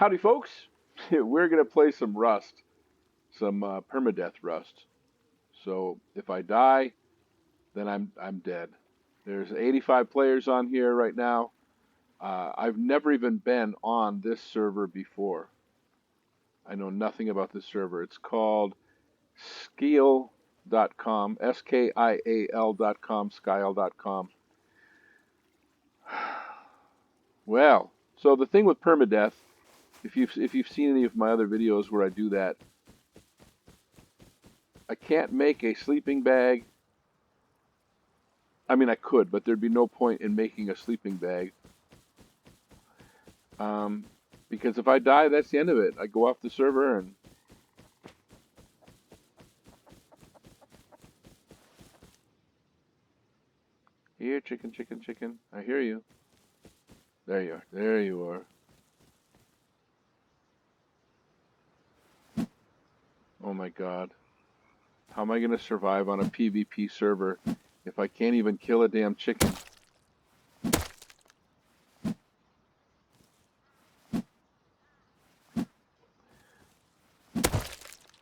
Howdy, folks. We're going to play some Rust, some permadeath Rust. So if I die, then I'm dead. There's 85 players on here right now. I've never even been on this server before. I know nothing about this server. It's called skial.com, skial.com, skial.com. Well, so the thing with permadeath, if you've seen any of my other videos where I do that, I can't make a sleeping bag. I mean, I could, but there'd be no point in making a sleeping bag. Because if I die, that's the end of it. I go off the server and... Here, chicken, chicken, chicken. I hear you. There you are. There you are. Oh my God. How am I going to survive on a PvP server if I can't even kill a damn chicken?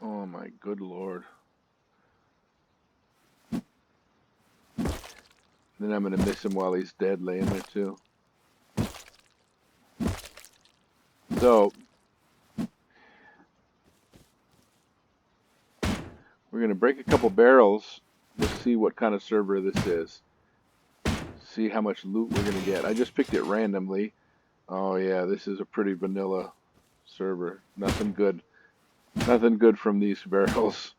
Oh my good Lord. Then I'm going to miss him while he's dead laying there too. So, we're going to break a couple barrels to see what kind of server this is. See how much loot we're going to get. I just picked it randomly. Oh yeah, this is a pretty vanilla server. Nothing good. Nothing good from these barrels.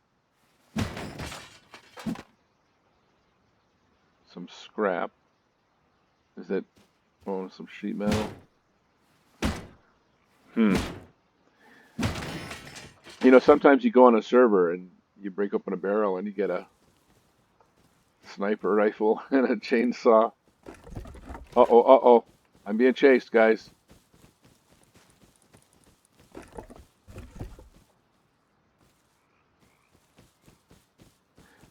Some scrap. Is it... Oh, some sheet metal. You know, sometimes you go on a server and you break open a barrel and you get a sniper rifle and a chainsaw. Uh-oh, uh-oh. I'm being chased, guys.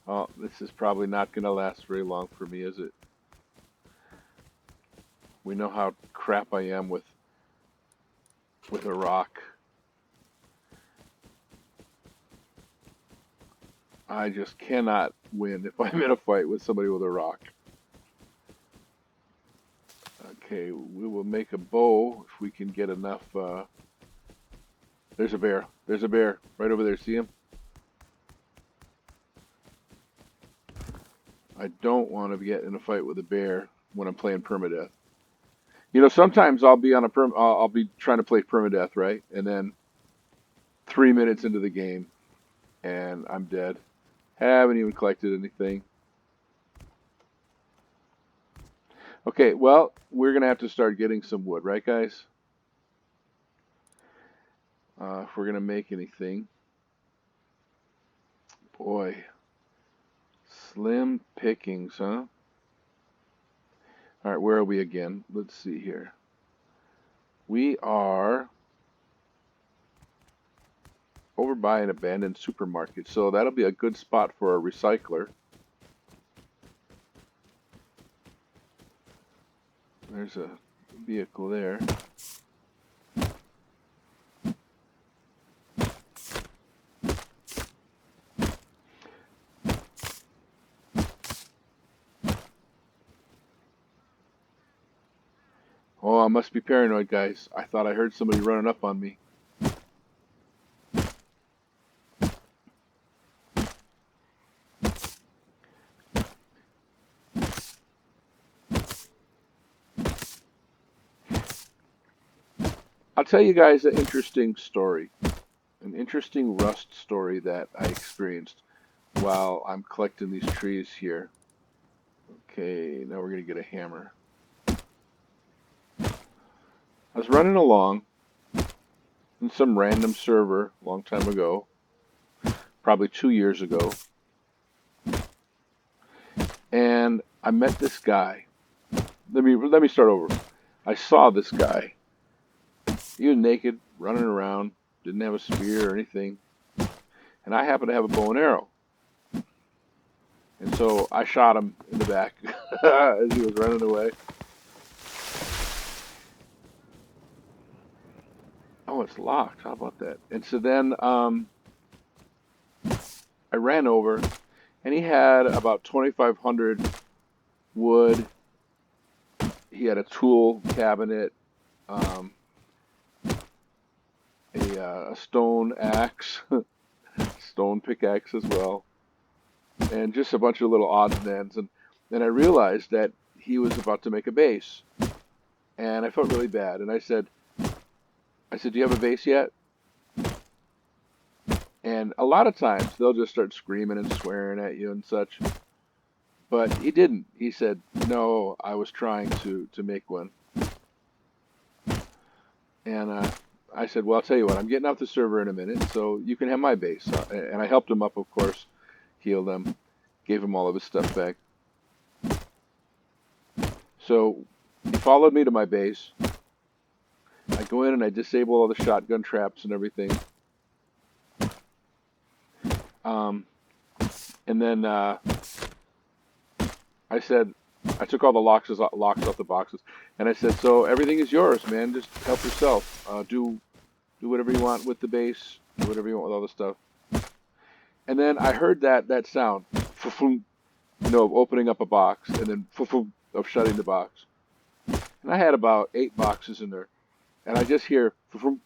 Oh, this is probably not going to last very long for me, is it? We know how crap I am with a rock. I just cannot win if I'm in a fight with somebody with a rock. Okay, we will make a bow if we can get enough. There's a bear. There's a bear right over there. See him? I don't want to get in a fight with a bear when I'm playing permadeath. You know, sometimes I'll be on I'll be trying to play permadeath, right? And then 3 minutes into the game, and I'm dead. Haven't even collected anything. Okay, well, we're gonna have to start getting some wood, right, guys? If we're gonna make anything. Boy, slim pickings, huh? All right, where are we again? Let's see here. We are over by an abandoned supermarket, so that'll be a good spot for a recycler. There's a vehicle there. Oh, I must be paranoid, guys. I thought I heard somebody running up on me. I'll tell you guys an interesting story. An interesting Rust story that I experienced while I'm collecting these trees here. Okay, now we're going to get a hammer. I was running along in some random server a long time ago, probably 2 years ago, and I met this guy. Let me start over. I saw this guy. He was naked, running around, didn't have a spear or anything, and I happened to have a bow and arrow. And so I shot him in the back as he was running away. Oh, Oh, it's locked. How about that? And so then I ran over, and he had about 2,500 wood. He had a tool cabinet, um, a stone axe, stone pickaxe as well, and just a bunch of little odds and ends. And then I realized that he was about to make a base, and I felt really bad. And I said, "Do you have a base yet?" And a lot of times they'll just start screaming and swearing at you and such. But he didn't. He said, "No, I was trying to make one." And I said, "Well, I'll tell you what. I'm getting off the server in a minute, so you can have my base." And I helped him up, of course, healed him, gave him all of his stuff back. So he followed me to my base. I go in and I disable all the shotgun traps and everything. Um, and then I said, I took all the locks off the boxes, and I said, "So everything is yours, man. Just help yourself. Do whatever you want with the base. Do whatever you want with all the stuff." And then I heard that sound, of opening up a box, and then of shutting the box. And I had about 8 boxes in there, and I just hear, and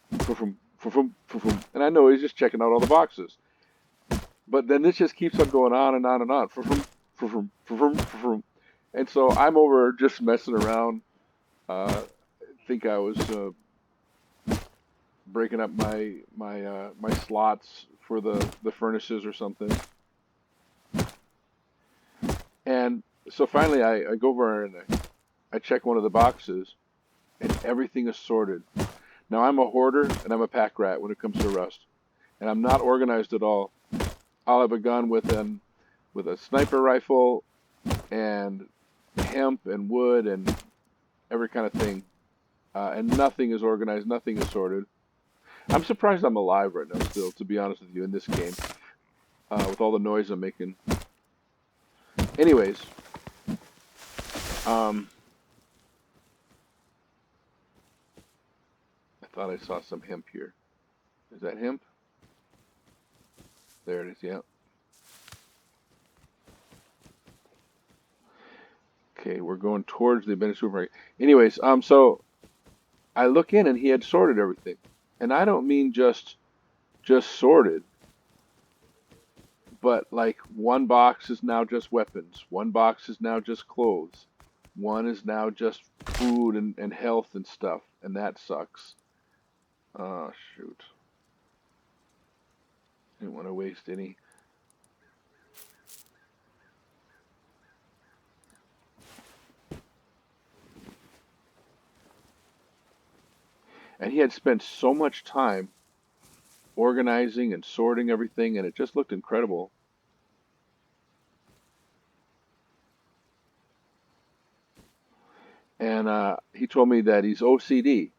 I know he's just checking out all the boxes. But then this just keeps on going on and on and on. And so I'm over just messing around. I think I was breaking up my slots for the furnaces or something. And so finally I go over and I check one of the boxes, and everything is sorted. Now I'm a hoarder and I'm a pack rat when it comes to Rust, and I'm not organized at all. I'll have a gun with a sniper rifle and hemp and wood and every kind of thing, and nothing is organized, nothing is sorted. I'm surprised I'm alive right now still, to be honest with you, in this game, with all the noise I'm making. Anyways, um, I thought I saw some hemp here. Is that hemp? There it is, yeah. Okay, we're going towards the abandoned supermarket. Anyways, so I look in and he had sorted everything. And I don't mean just sorted, but like one box is now just weapons, one box is now just clothes, one is now just food and health and stuff, and that sucks. Oh shoot. Didn't want to waste any. And he had spent so much time organizing and sorting everything, and it just looked incredible. And he told me that he's OCD.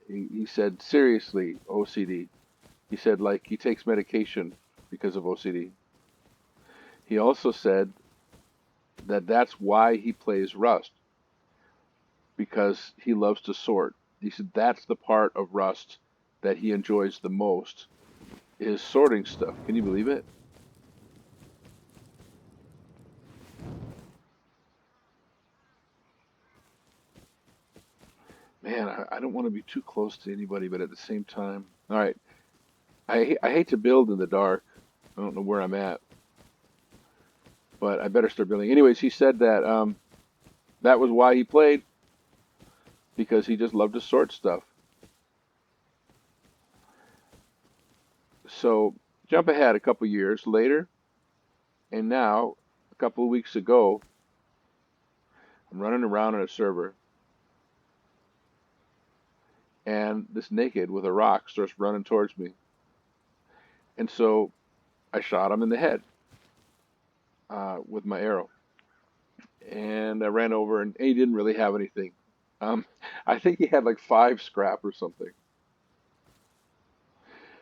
He said, seriously, OCD. He said, like, he takes medication because of OCD. He also said that that's why he plays Rust, because he loves to sort. He said that's the part of Rust that he enjoys the most is sorting stuff. Can you believe it? Man, I don't want to be too close to anybody, but at the same time, all right. I hate to build in the dark. I don't know where I'm at, but I better start building. Anyways, he said that that was why he played, because he just loved to sort stuff. So jump ahead a couple years later, and now a couple of weeks ago, I'm running around on a server, and this naked with a rock starts running towards me, and so I shot him in the head with my arrow, and I ran over, and he didn't really have anything. Um, I think he had like 5 scrap or something.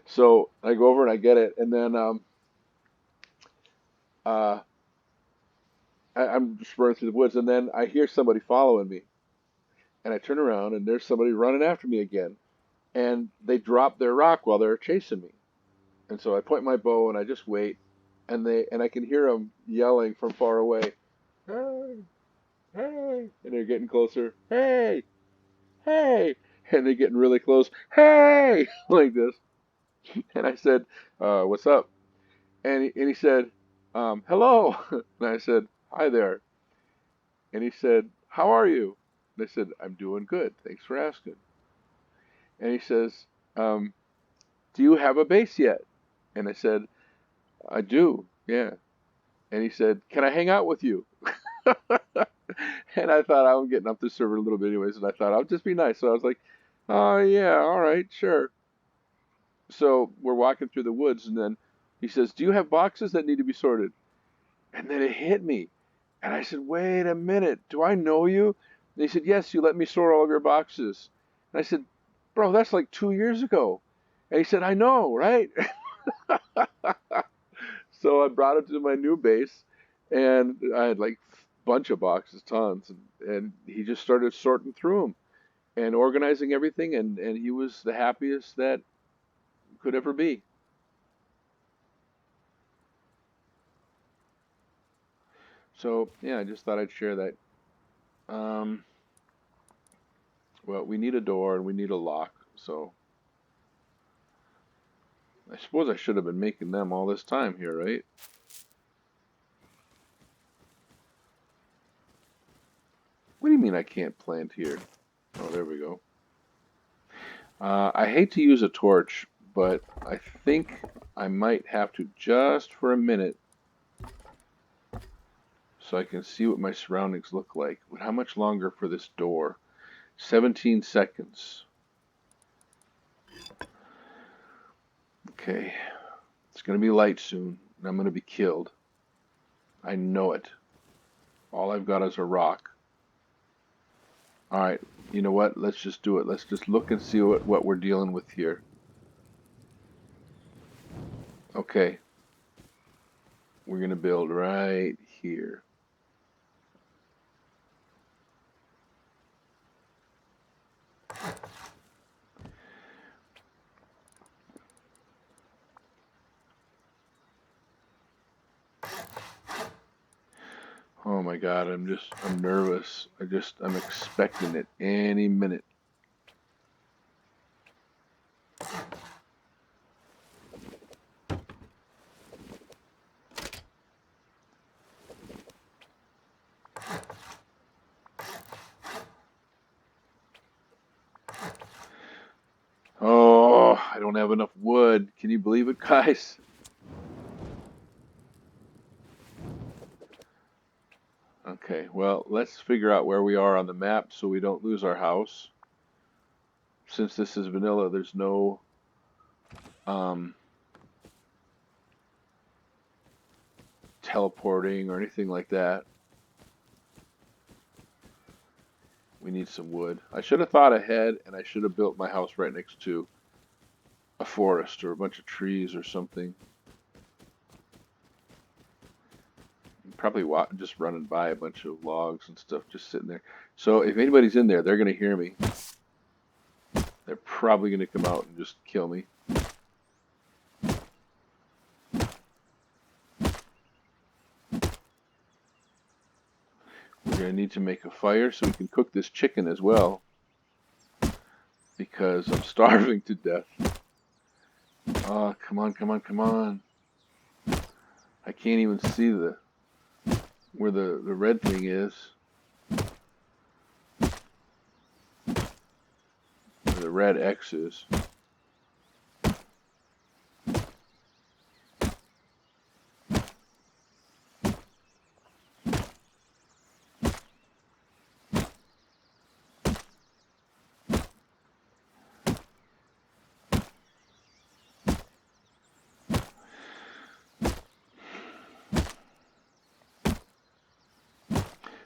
So I go over and I get it, and then uh, I'm just running through the woods, and then I hear somebody following me, and I turn around, and there's somebody running after me again. and they drop their rock while they're chasing me. And so I point my bow and I just wait, and I can hear them yelling from far away, "Hey, hey!" And they're getting closer, "Hey, hey!" And they're getting really close, "Hey!" like this. And I said, "What's up?" And he said, "Hello." And I said, "Hi there." And he said, "How are you?" And I said, "I'm doing good. Thanks for asking." And he says, um, "Do you have a base yet?" And I said, "I do, yeah." And he said, "Can I hang out with you?" And I thought I'm getting up the server a little bit anyways, and I thought I'll just be nice. So I was like, "Oh yeah, all right, sure." So we're walking through the woods, and then he says, "Do you have boxes that need to be sorted?" And then it hit me. And I said, "Wait a minute, do I know you?" And he said, "Yes, you let me sort all of your boxes." And I said, "Bro, that's like 2 years ago." And he said, "I know, right?" So I brought it to my new base, and I had like a bunch of boxes, tons, and he just started sorting through them and organizing everything, and he was the happiest that could ever be. So yeah, I just thought I'd share that. Um, well, we need a door and we need a lock, so I suppose I should have been making them all this time here, right? What do you mean I can't plant here? Oh, there we go. I hate to use a torch, but I think I might have to just for a minute so I can see what my surroundings look like. But how much longer for this door? 17 seconds. Okay, it's gonna be light soon, and I'm gonna be killed. I know it. All I've got is a rock. All right, you know what? Let's just do it. Let's just look and see what we're dealing with here. Okay, we're gonna build right here. Oh my God, I'm nervous. I'm expecting it any minute. Oh, I don't have enough wood. Can you believe it, guys? Okay, well, let's figure out where we are on the map so we don't lose our house. Since this is vanilla, there's no um, teleporting or anything like that. We need some wood. I should have thought ahead, and I should have built my house right next to a forest or a bunch of trees or something. Probably just running by a bunch of logs and stuff just sitting there. So if anybody's in there, they're going to hear me. They're probably going to come out and just kill me. We're going to need to make a fire so we can cook this chicken as well, because I'm starving to death. Oh, come on, come on, come on. I can't even see where the red thing is. Where the red X is.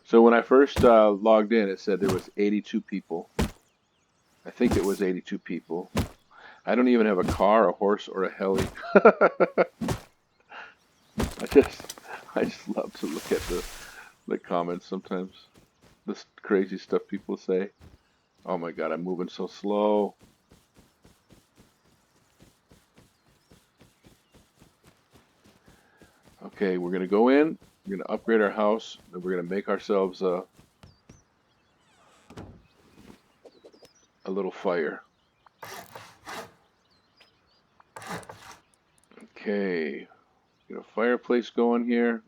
So when I first logged in, it said there was 82 people. I think it was 82 people. I don't even have a car, a horse, or a heli. I just, I just love to look at the comments sometimes. This crazy stuff people say. Oh my God, I'm moving so slow. Okay, we're gonna go in. We're gonna upgrade our house, and we're gonna make ourselves a little fire. Okay, get a fireplace going here.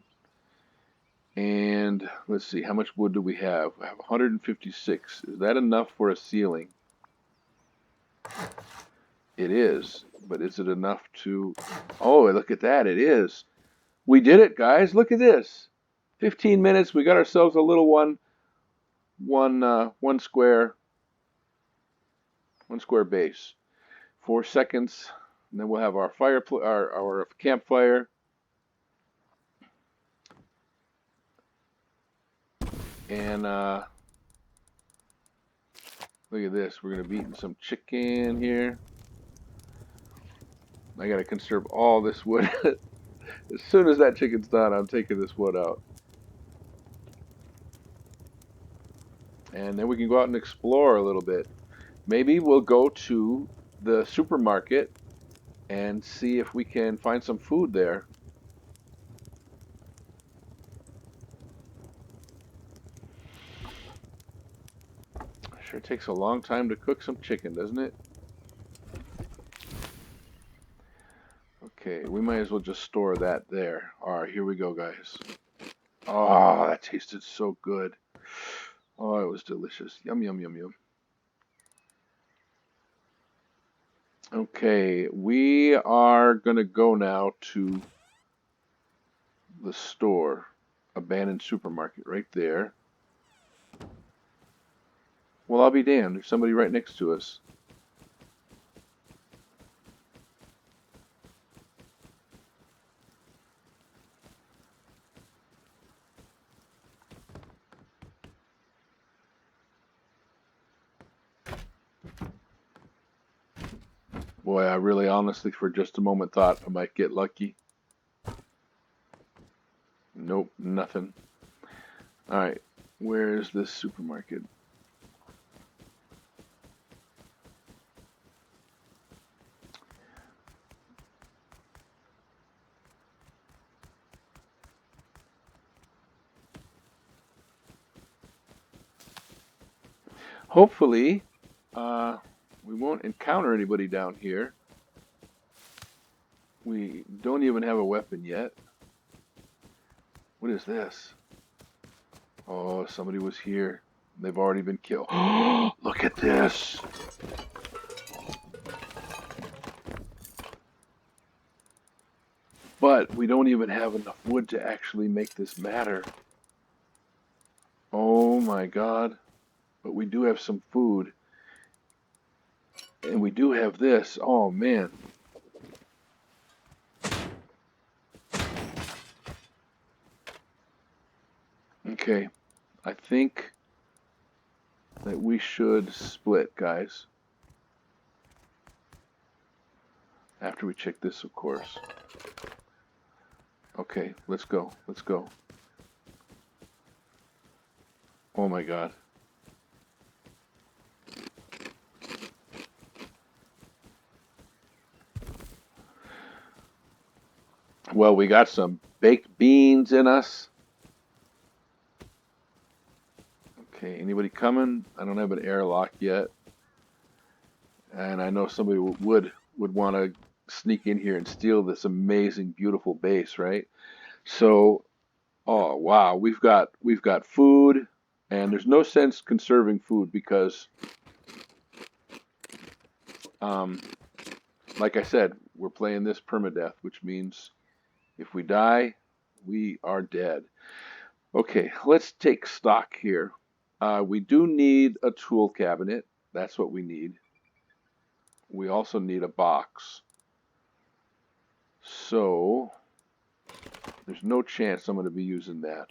And let's see, how much wood do we have? I have 156. Is that enough for a ceiling? It is, but is it enough to... Oh, look at that, it is. We did it, guys. Look at this. 15 minutes, we got ourselves a little one square base. 4 seconds, and then we'll have our our campfire. And look at this. We're gonna be eating some chicken here. I gotta conserve all this wood. As soon as that chicken's done, I'm taking this wood out. And then we can go out and explore a little bit. Maybe we'll go to the supermarket and see if we can find some food there. Sure takes a long time to cook some chicken, doesn't it? Okay, we might as well just store that there. All right, here we go, guys. Oh, that tasted so good. Oh, it was delicious. Yum, yum, yum, yum. Okay, we are going to go now to the store. Abandoned supermarket right there. Well, I'll be damned. There's somebody right next to us. Boy, I really honestly for just a moment thought I might get lucky. Nope, nothing. Alright, where's this supermarket? Hopefully, we won't encounter anybody down here. We don't even have a weapon yet. What is this? Oh, somebody was here. They've already been killed. Look at this! But we don't even have enough wood to actually make this matter. Oh my God. But we do have some food. And we do have this. Oh man. Okay. I think that we should split, guys. After we check this, of course. Okay, let's go. Let's go. Oh my God. Well, we got some baked beans in us. Okay, anybody coming? I don't have an airlock yet. And I know somebody would want to sneak in here and steal this amazing, beautiful base, right? So, oh wow, we've got food, and there's no sense conserving food because, um, like I said, we're playing this permadeath, which means if we die, we are dead. Okay, let's take stock here. We do need a tool cabinet. That's what we need. We also need a box. So, there's no chance I'm going to be using that.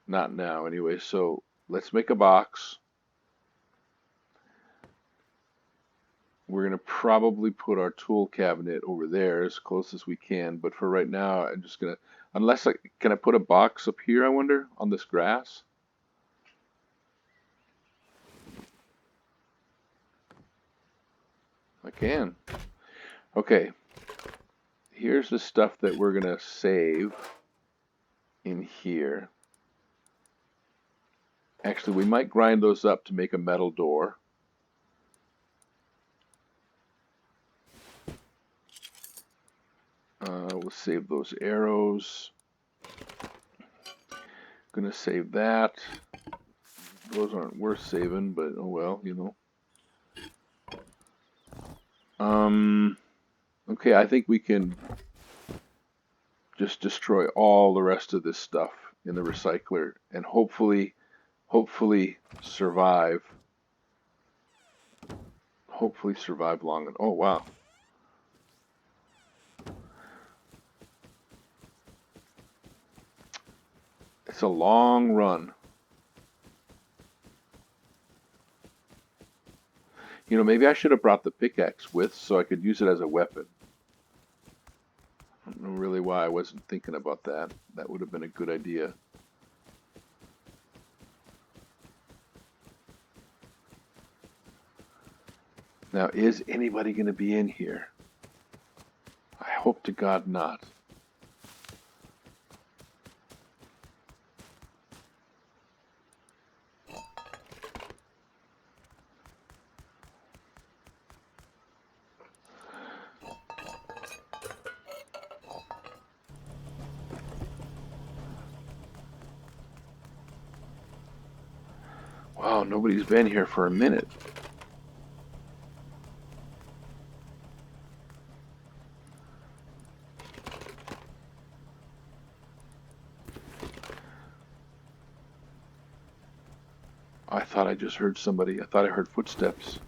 Not now, anyway. So, let's make a box. We're going to probably put our tool cabinet over there as close as we can. But for right now, I'm just going to... Unless can I put a box up here, I wonder, on this grass? I can. Okay. here's the stuff that we're gonna save in here. Actually, we might grind those up to make a metal door. We'll save those arrows. Gonna save that. Those aren't worth saving, but oh well, you know. Okay, I think we can just destroy all the rest of this stuff in the recycler and hopefully survive. Hopefully survive long enough. Oh wow. It's a long run. You know, maybe I should have brought the pickaxe with so I could use it as a weapon. I don't know really why I wasn't thinking about that. That would have been a good idea. Now, is anybody going to be in here? I hope to God not. Wow, nobody's been here for a minute. I thought I just heard somebody. I thought I heard footsteps.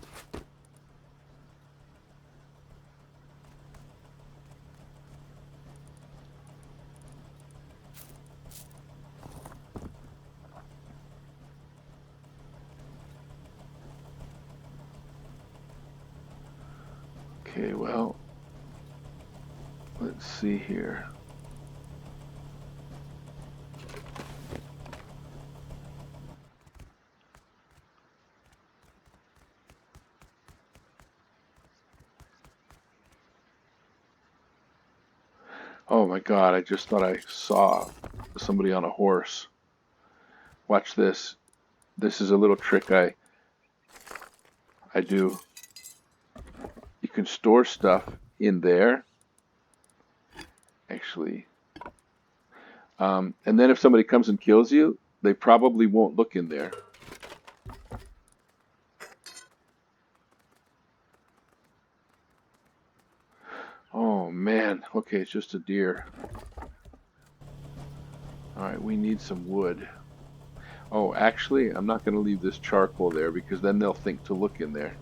Okay, well, let's see here. Oh my God, I just thought I saw somebody on a horse. Watch this. This is a little trick I do. You can store stuff in there, actually. And then if somebody comes and kills you, they probably won't look in there. Oh man, okay, it's just a deer. Alright, we need some wood. Oh, actually, I'm not going to leave this charcoal there because then they'll think to look in there.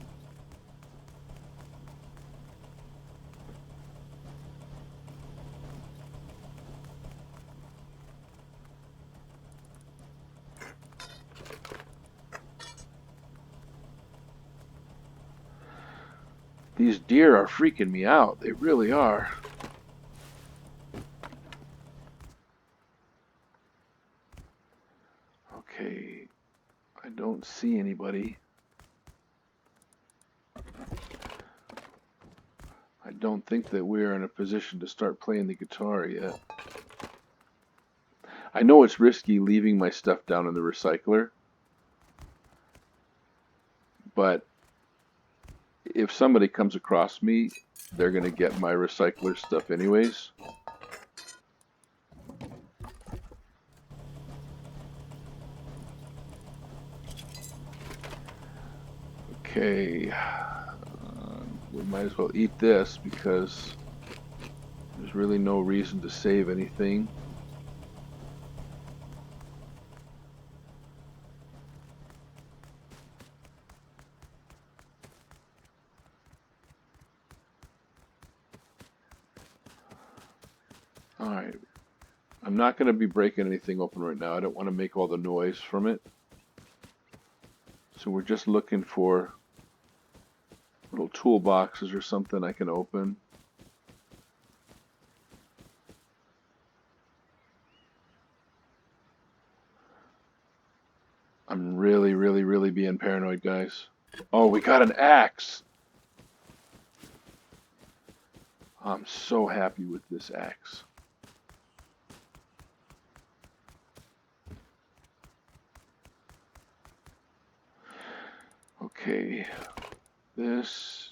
These deer are freaking me out. They really are. Okay, I don't see anybody. I don't think that we're in a position to start playing the guitar yet. I know it's risky leaving my stuff down in the recycler, but if somebody comes across me, they're going to get my recycler stuff anyways. Okay, we might as well eat this because there's really no reason to save anything. Alright, I'm not going to be breaking anything open right now. I don't want to make all the noise from it. So we're just looking for little toolboxes or something I can open. I'm really being paranoid, guys. Oh, we got an axe! I'm so happy with this axe. Okay, this.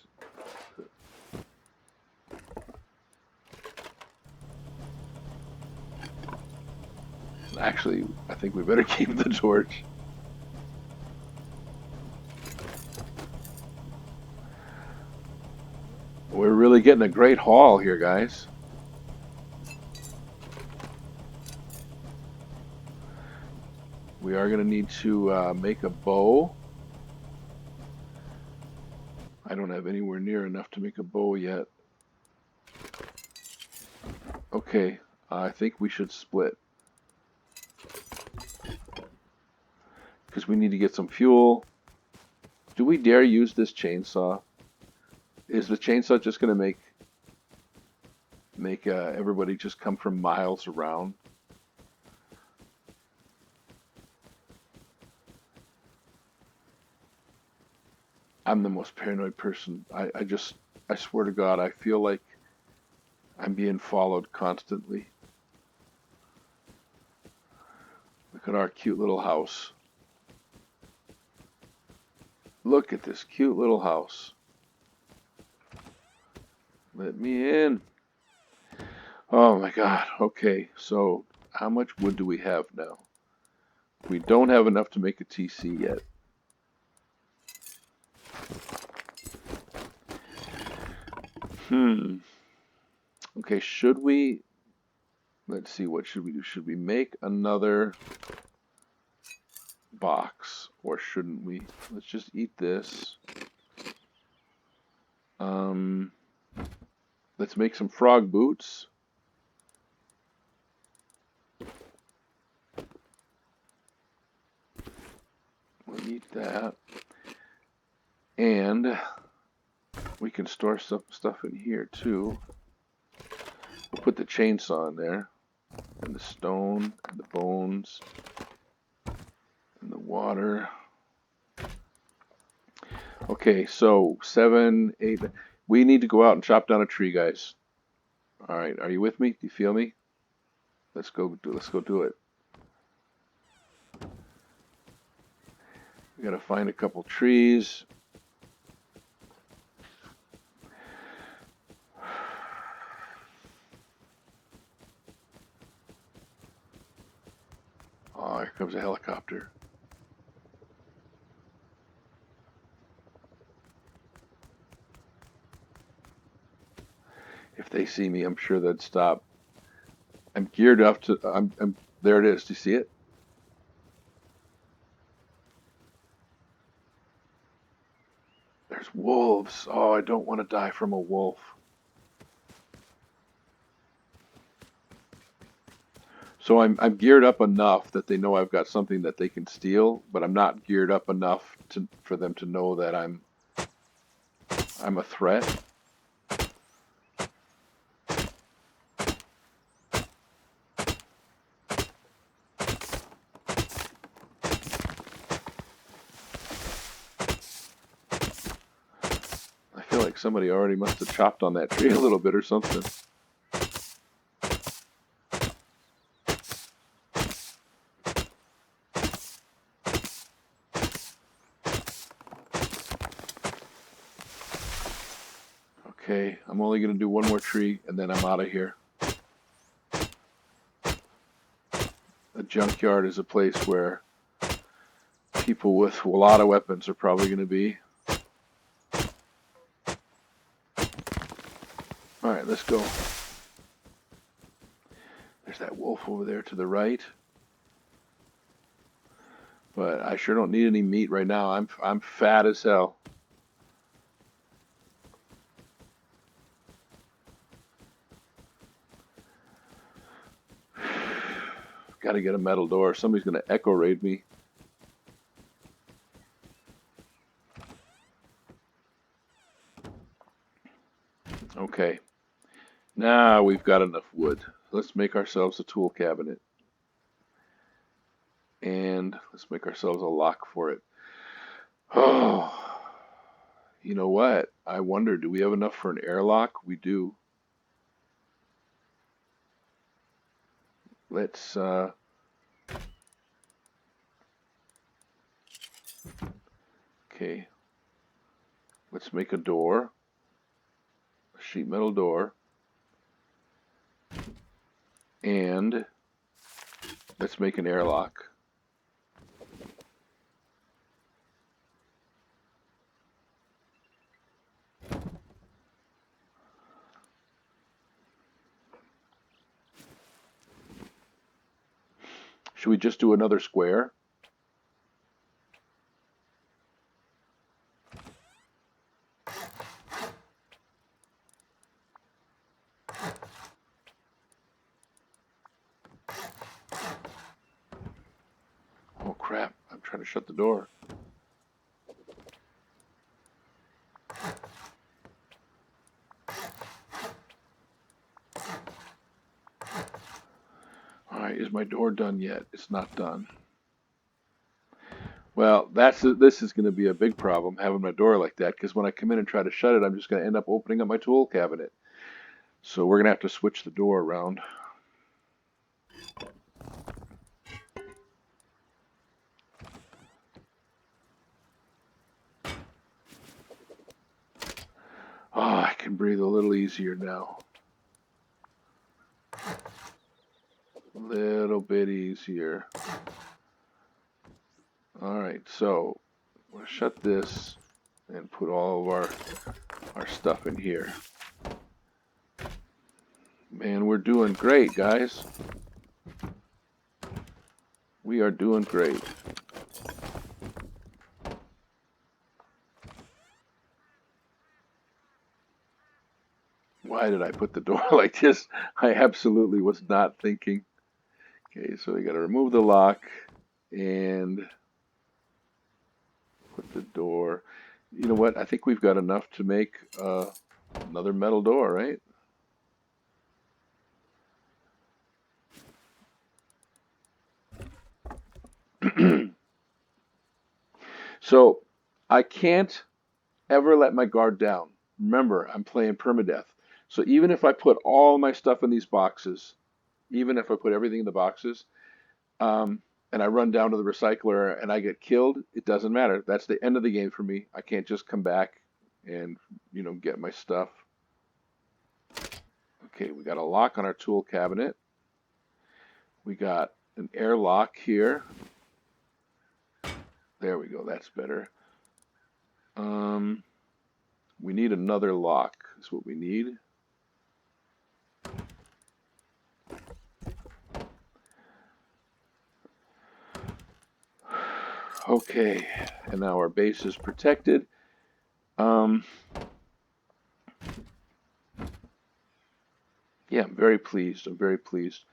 Actually, I think we better keep the torch. We're really getting a great haul here, guys. We are going to need to make a bow. I don't have anywhere near enough to make a bow yet. Okay, I think we should split. Because we need to get some fuel. Do we dare use this chainsaw? Is the chainsaw just going to make everybody just come from miles around? I'm the most paranoid person. I swear to God, I feel like I'm being followed constantly. Look at our cute little house. Look at this cute little house. Let me in. Oh my God. Okay, so how much wood do we have now? We don't have enough to make a TC yet. Okay, should we... Let's see, what should we do? Should we make another box, or shouldn't we? Let's just eat this. Let's make some frog boots. We'll eat that. And we can store some stuff in here too. We'll put the chainsaw in there, and the stone, and the bones, and the water. Okay, so 7, 8. We need to go out and chop down a tree, guys. All right, are you with me? Do you feel me? Let's go do it. We gotta find a couple trees. Oh, here comes a helicopter. If they see me, I'm sure they'd stop. I'm geared up to. There it is. Do you see it? There's wolves. Oh, I don't want to die from a wolf. So I'm geared up enough that they know I've got something that they can steal, but I'm not geared up enough for them to know that I'm a threat. I feel like somebody already must have chopped on that tree a little bit or something. Okay, I'm only going to do one more tree and then I'm out of here. A junkyard is a place where people with a lot of weapons are probably going to be. Alright, let's go. There's that wolf over there to the right. But I sure don't need any meat right now. I'm fat as hell. Got to get a metal door. Somebody's going to echo raid me. Okay. Now we've got enough wood. Let's make ourselves a tool cabinet. And let's make ourselves a lock for it. Oh, you know what? I wonder, do we have enough for an airlock? We do. let's okay, let's make a door, a sheet metal door, and let's make an airlock. Should we just do another square? Oh crap, I'm trying to shut the door. Alright, is my door done yet? It's not done. Well, this is going to be a big problem, having my door like that, because when I come in and try to shut it, I'm just going to end up opening up my tool cabinet. So we're going to have to switch the door around. Oh, I can breathe a little easier now. A little bit easier. Alright, so we'll shut this and put all of our stuff in here. Man, we're doing great, guys. We are doing great. Why did I put the door like this? I absolutely was not thinking. Okay, so we got to remove the lock and put the door. You know what? I think we've got enough to make another metal door, right? So I can't ever let my guard down. Remember, I'm playing permadeath. So even if I put all my stuff in these boxes, even if I put everything in the boxes, and I run down to the recycler and I get killed, it doesn't matter. That's the end of the game for me. I can't just come back and, get my stuff. Okay, we got a lock on our tool cabinet. We got an airlock here. There we go, that's better. We need another lock, is what we need. Okay, and now our base is protected. Yeah, I'm very pleased. I'm very pleased.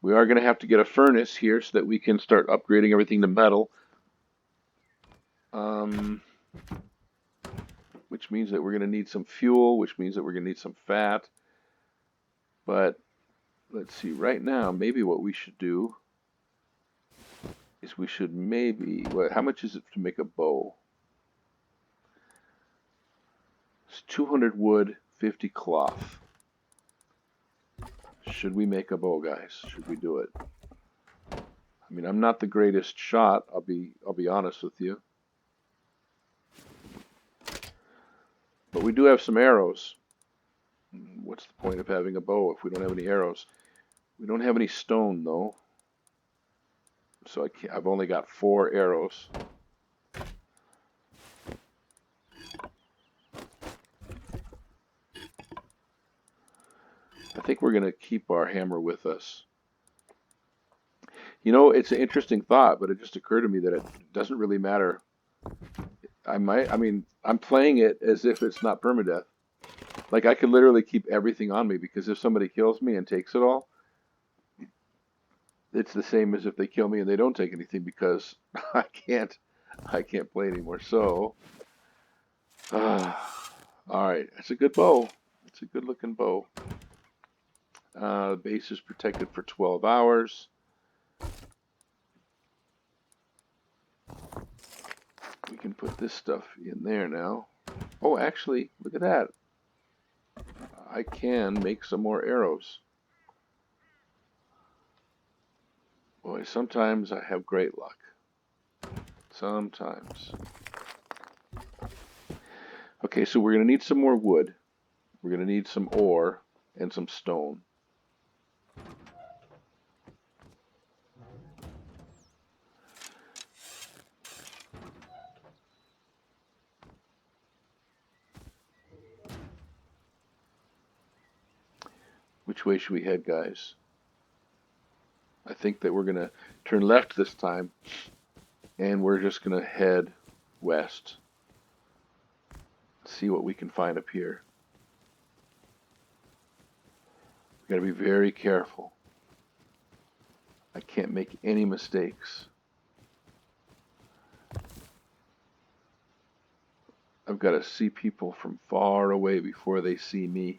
We are going to have to get a furnace here so that we can start upgrading everything to metal. Which means that we're going to need some fuel, which means that we're going to need some fat. But let's see, right now, maybe what we should do is we should maybe, how much is it to make a bow? It's 200 wood, 50 cloth. Should we make a bow, guys? Should we do it? I mean, I'm not the greatest shot, I'll be honest with you. But we do have some arrows. What's the point of having a bow if we don't have any arrows? We don't have any stone, though. So I've only got 4 arrows. I think we're going to keep our hammer with us. It's an interesting thought, but it just occurred to me that it doesn't really matter. I'm playing it as if it's not permadeath. Like, I could literally keep everything on me, because if somebody kills me and takes it all, it's the same as if they kill me and they don't take anything, because I can't play anymore. So, all right, it's a good bow. It's a good looking bow. The base is protected for 12 hours. We can put this stuff in there now. Oh, actually, look at that. I can make some more arrows. Boy, sometimes I have great luck. Sometimes. Okay, so we're going to need some more wood. We're going to need some ore and some stone. Which way should we head, guys? I think that we're going to turn left this time, and we're just going to head west. See what we can find up here. We got to be very careful. I can't make any mistakes. I've got to see people from far away before they see me,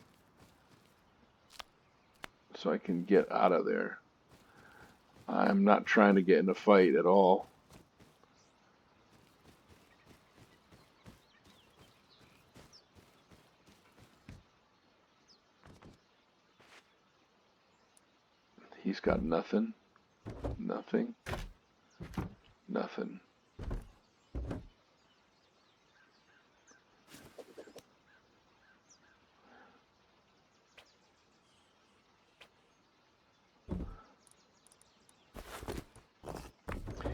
so I can get out of there. I'm not trying to get in a fight at all. He's got nothing, nothing, nothing.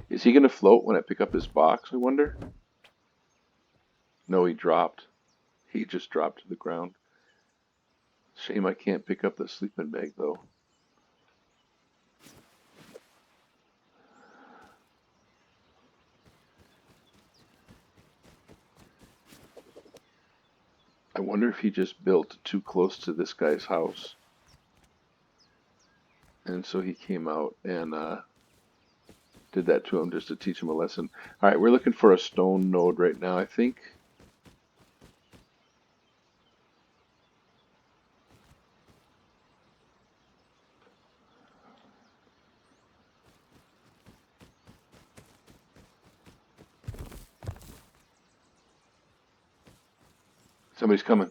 Is he going to float when I pick up his box, I wonder? No, he dropped. He just dropped to the ground. Shame I can't pick up the sleeping bag, though. I wonder if he just built too close to this guy's house. And so he came out and did that to him just to teach him a lesson. All right, we're looking for a stone node right now, I think. Somebody's coming.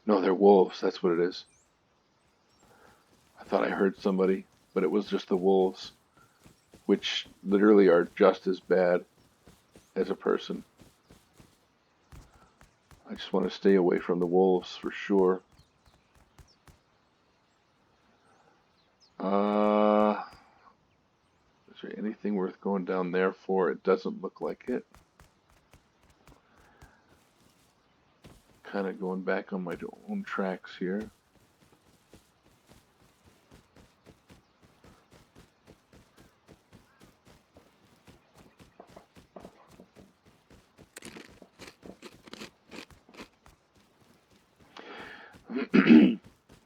No, they're wolves. That's what it is. I thought I heard somebody, but it was just the wolves, which literally are just as bad as a person. I just want to stay away from the wolves for sure. Is there anything worth going down there for? It doesn't look like it. Kind of going back on my own tracks here.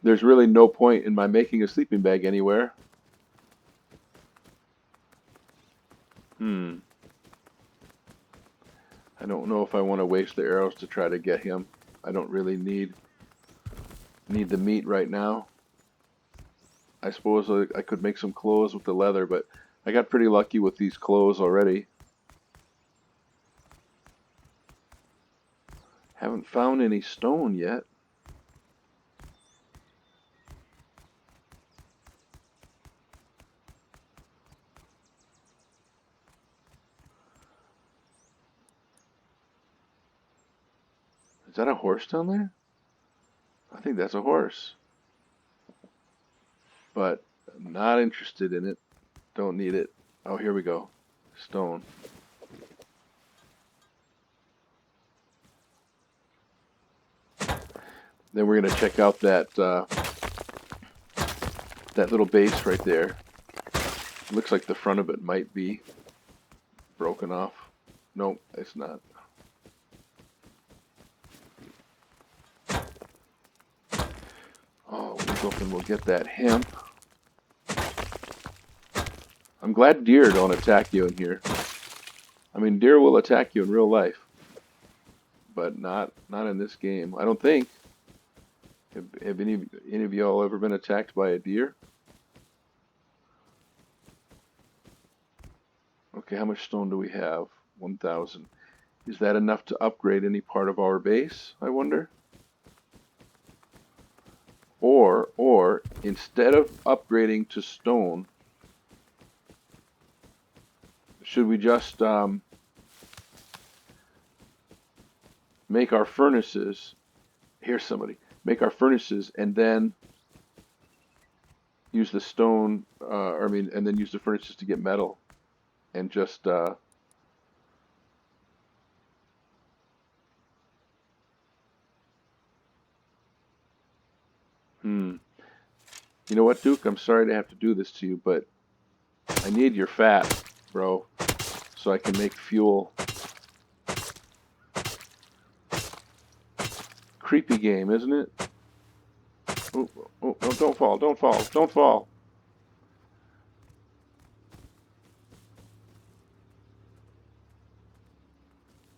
There's really no point in my making a sleeping bag anywhere. I don't know if I want to waste the arrows to try to get him. I don't really need the meat right now. I suppose I could make some clothes with the leather, but I got pretty lucky with these clothes already. Haven't found any stone yet. Is that a horse down there? I think that's a horse. But I'm not interested in it. Don't need it. Oh, here we go. Stone. Then we're going to check out that that little base right there. It looks like the front of it might be broken off. Nope, it's not. Oh, we'll go up and we'll get that hemp. I'm glad deer don't attack you in here. I mean, deer will attack you in real life, but not in this game. I don't think. Have any of y'all ever been attacked by a deer? Okay, how much stone do we have? 1,000. Is that enough to upgrade any part of our base, I wonder? Or instead of upgrading to stone, should we just make our furnaces? Here's somebody. Make our furnaces and then use the stone, and then use the furnaces to get metal and just, hmm. You know what, Duke? I'm sorry to have to do this to you, but I need your fat, bro, so I can make fuel. Creepy game, isn't it? Oh, oh, oh, don't fall, don't fall, don't fall.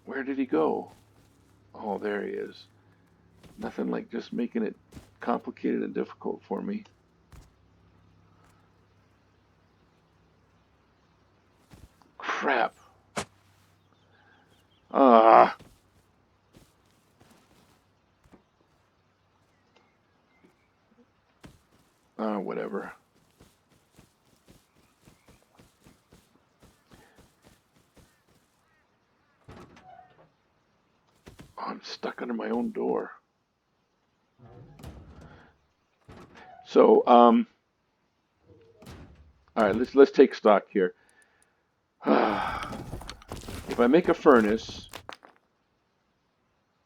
Where did he go? Oh, there he is. Nothing like just making it complicated and difficult for me. Crap. Ah. Whatever. Oh, I'm stuck under my own door. So, all right, let's take stock here. If I make a furnace,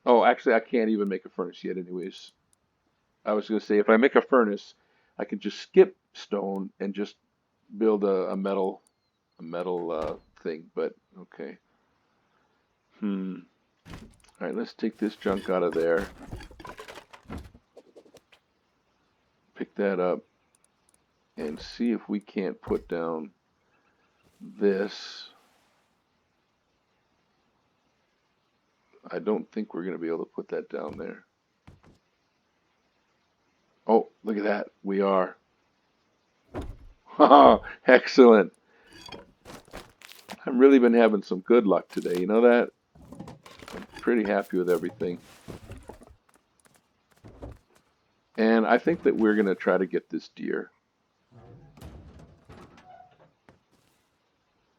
oh, actually, I can't even make a furnace yet, anyways. I was going to say if I make a furnace, I can just skip stone and just build a metal thing. But okay. All right, let's take this junk out of there. Pick that up and see if we can't put down this. I don't think we're going to be able to put that down there. Oh, look at that. We are. Oh, excellent. I've really been having some good luck today. You know that? I'm pretty happy with everything. And I think that we're going to try to get this deer.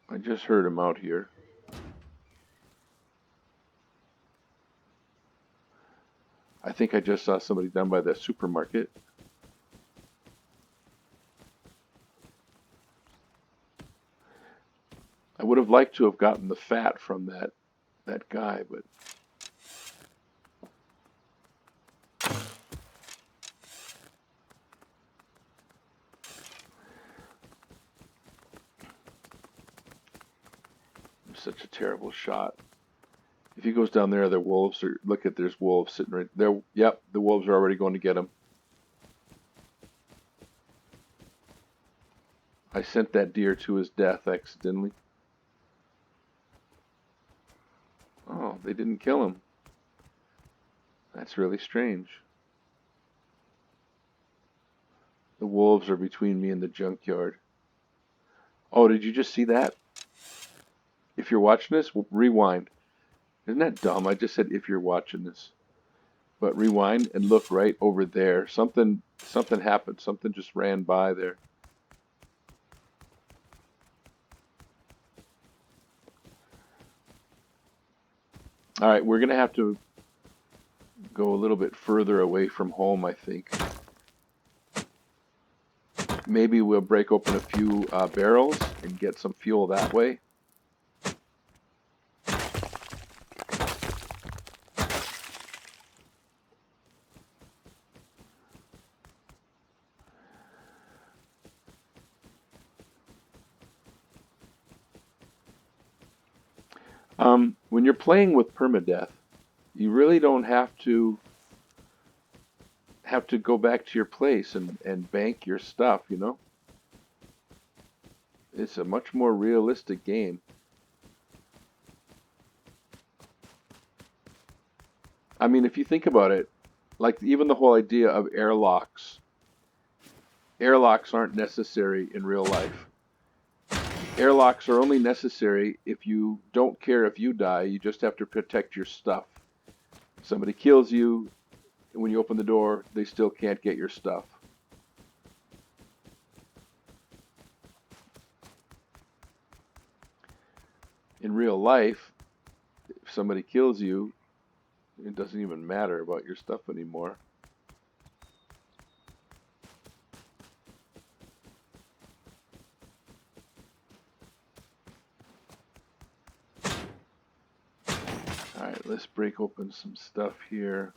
I just heard him out here. I think I just saw somebody down by the supermarket. I would have liked to have gotten the fat from that guy, but I'm such a terrible shot. If he goes down there, the wolves are, look at, there's wolves sitting right there. Yep, the wolves are already going to get him. I sent that deer to his death accidentally. Oh, they didn't kill him. That's really strange. The wolves are between me and the junkyard. Oh, did you just see that? If you're watching this, rewind. Isn't that dumb? I just said if you're watching this. But rewind and look right over there. Something happened. Something just ran by there. All right, we're going to have to go a little bit further away from home, I think. Maybe we'll break open a few barrels and get some fuel that way. When you're playing with permadeath, you really don't have to go back to your place and bank your stuff, you know? It's a much more realistic game. I mean, if you think about it, like even the whole idea of airlocks, airlocks aren't necessary in real life. Airlocks are only necessary if you don't care if you die, you just have to protect your stuff. Somebody kills you, when you open the door, they still can't get your stuff. life, if somebody kills you, it doesn't even matter about your stuff anymore. Alright, let's break open some stuff here.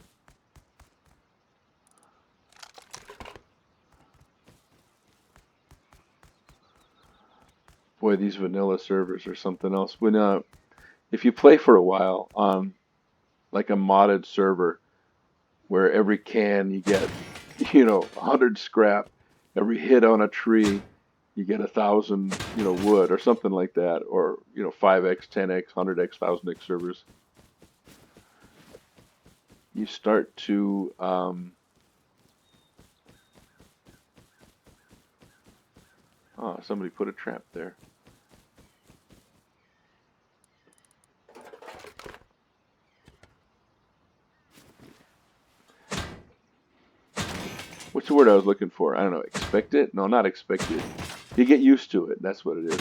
Boy, these vanilla servers are something else. When if you play for a while on like a modded server where every can you get, 100 scrap, every hit on a tree you get 1,000, wood or something like that, or 5x, 10x, 100x, 1000x servers. You start to oh, somebody put a trap there. What's the word I was looking for? I don't know. Expect it? No, not expect it. You get used to it. That's what it is.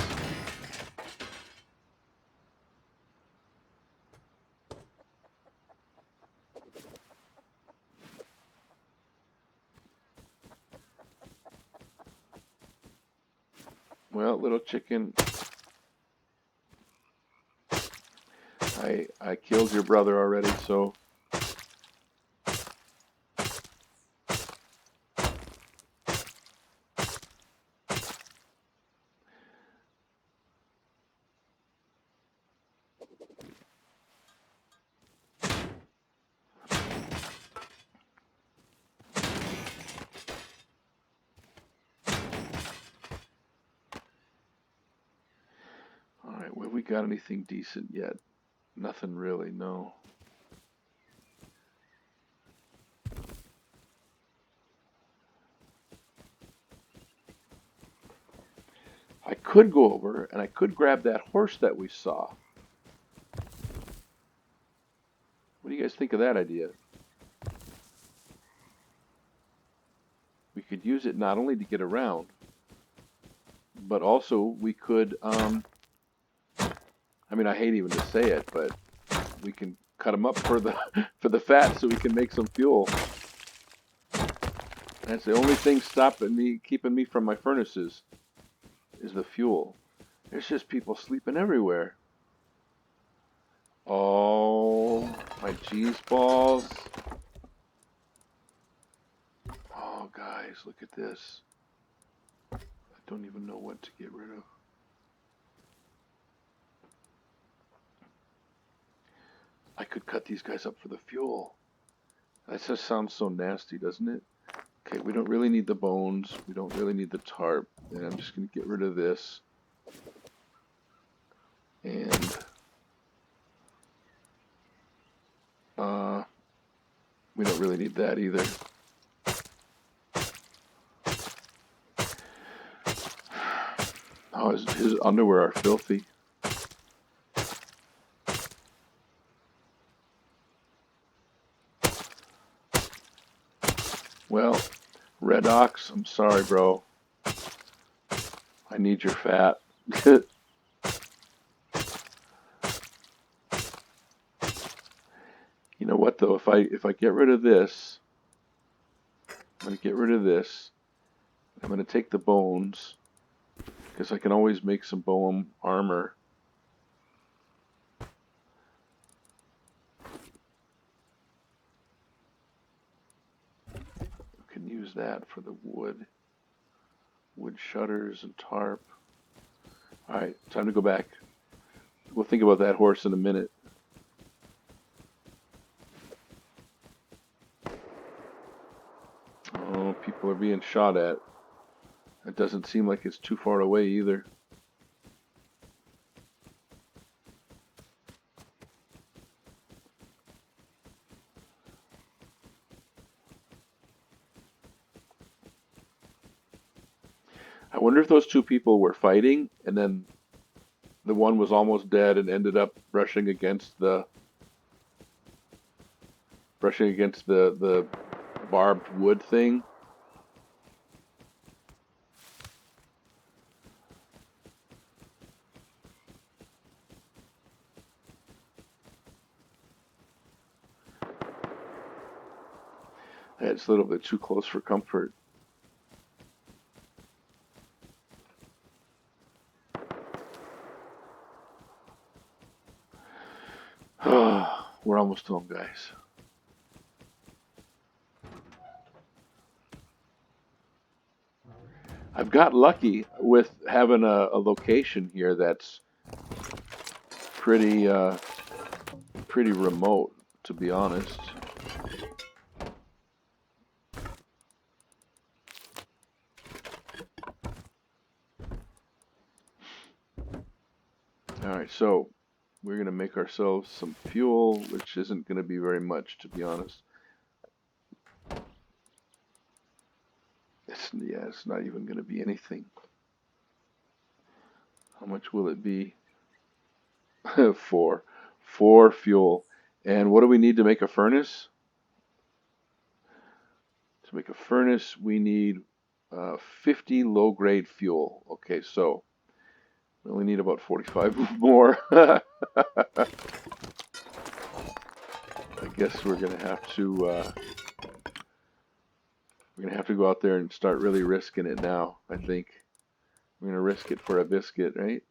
Well, little chicken, I killed your brother already, so all right. Well, we got anything decent yet? Nothing really. No. I could go over and I could grab that horse that we saw. What do you guys think of that idea? We could use it not only to get around, but also we could, I mean, I hate even to say it, but we can cut them up for the for the fat so we can make some fuel. That's the only thing stopping me, keeping me from my furnaces, is the fuel. There's just people sleeping everywhere. Oh, my cheese balls. Oh, guys, look at this. I don't even know what to get rid of. I could cut these guys up for the fuel. That just sounds so nasty, doesn't it? Okay, we don't really need the bones. We don't really need the tarp. And I'm just going to get rid of this. And we don't really need that either. Oh, his underwear are filthy. Well, Red Ox, I'm sorry, bro. I need your fat. You know what though? If I get rid of this, I'm gonna get rid of this. I'm gonna take the bones because I can always make some bone armor. We can use that for the wood shutters and tarp. All right, time to go back. We'll think about that horse in a minute. Oh, people are being shot at. It doesn't seem like it's too far away either. I wonder if those two people were fighting and then the one was almost dead and ended up brushing against the barbed wood thing. It's a little bit too close for comfort. We're almost home, guys. I've got lucky with having a location here that's pretty pretty remote, to be honest. All right, so we're gonna make ourselves some fuel, which isn't gonna be very much, to be honest. It's not even gonna be anything. How much will it be? Four. Four fuel. And what do we need to make a furnace? To make a furnace, we need 50 low-grade fuel. Okay, so we only need about 45 more. I guess we're gonna have to go out there and start really risking it now. I think we're gonna risk it for a biscuit, right?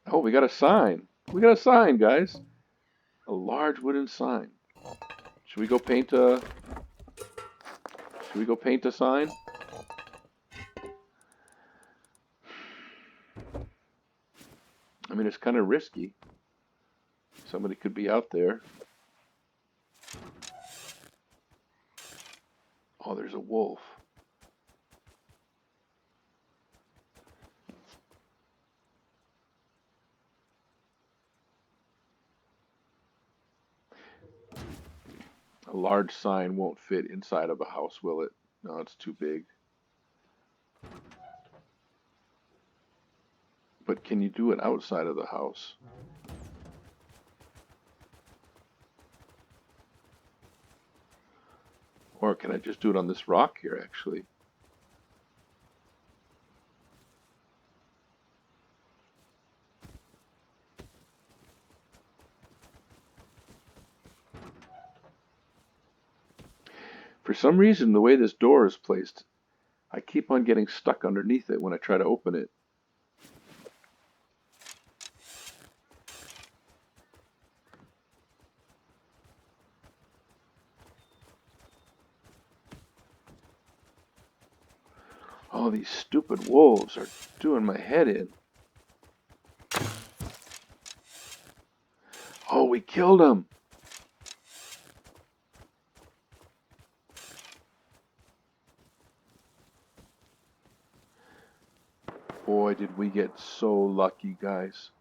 Oh, we got a sign. We got a sign, guys. A large wooden sign. Should we go paint a? Should we go paint a sign? I mean, it's kind of risky. Somebody could be out there. Oh, there's a wolf. A large sign won't fit inside of a house, will it? No, it's too big. But can you do it outside of the house? Or can I just do it on this rock here, actually? For some reason, the way this door is placed, I keep on getting stuck underneath it when I try to open it. Oh, these stupid wolves are doing my head in. Oh, we killed him. Boy, did we get so lucky, guys.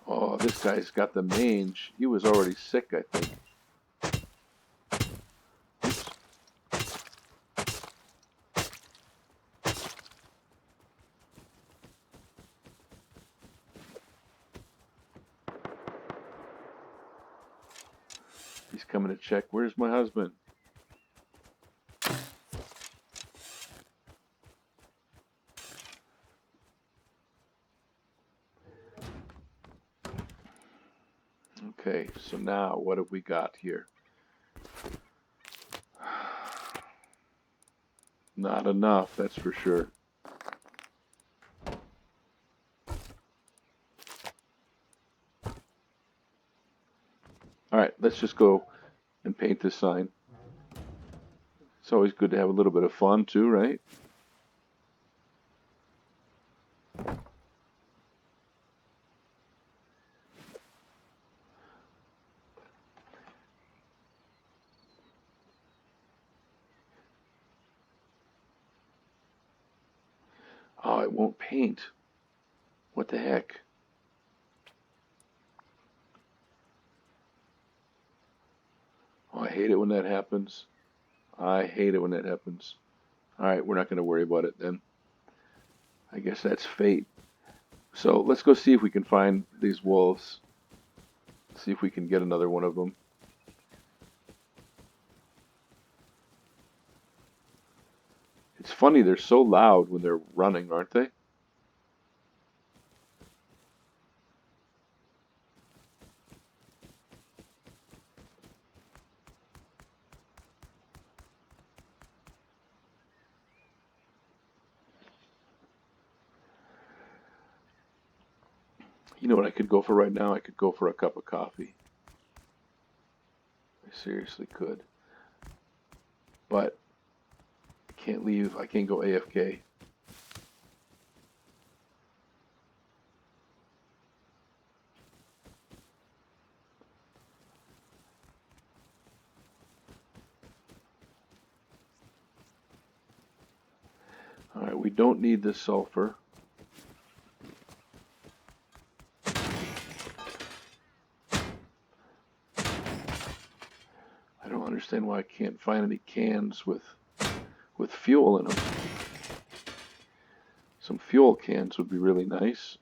Oh, this guy's got the mange. He was already sick, I think. Oops. He's coming to check. Where's my husband? Okay, so now what have we got here? Not enough, that's for sure. All right, let's just go and paint this sign. It's always good to have a little bit of fun too, right? Oh, it won't paint. What the heck? Oh, I hate it when that happens. I hate it when that happens. All right, we're not going to worry about it then. I guess that's fate. So let's go see if we can find these wolves. See if we can get another one of them. It's funny, they're so loud when they're running, aren't they? You know what I could go for right now? I could go for a cup of coffee. I seriously could. But I can't leave. I can't go AFK. Alright, we don't need this sulfur. I don't understand why I can't find any cans with fuel in them. Some fuel cans would be really nice.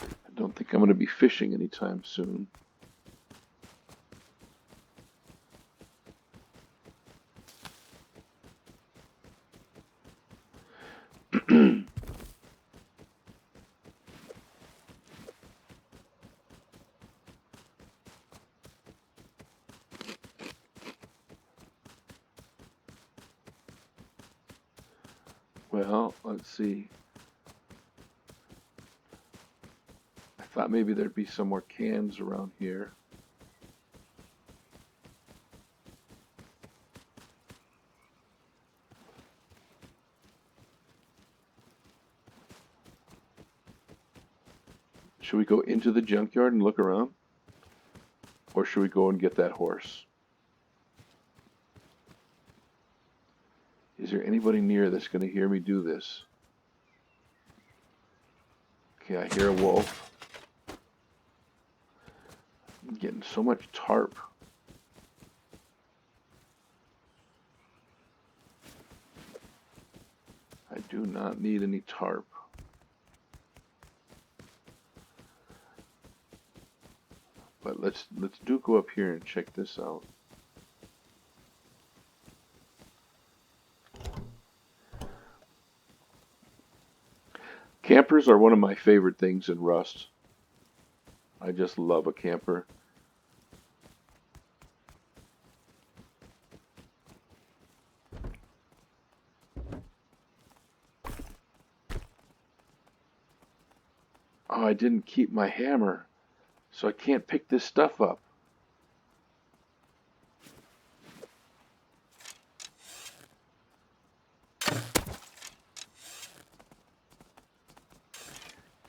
I don't think I'm going to be fishing anytime soon. Well, let's see. I thought maybe there'd be some more cans around here. Should we go into the junkyard and look around? Or should we go and get that horse? Is there anybody near that's going to hear me do this? Okay, I hear a wolf. I'm getting so much tarp. I do not need any tarp. But let's do go up here and check this out. Campers are one of my favorite things in Rust. I just love a camper. Oh, I didn't keep my hammer, so I can't pick this stuff up.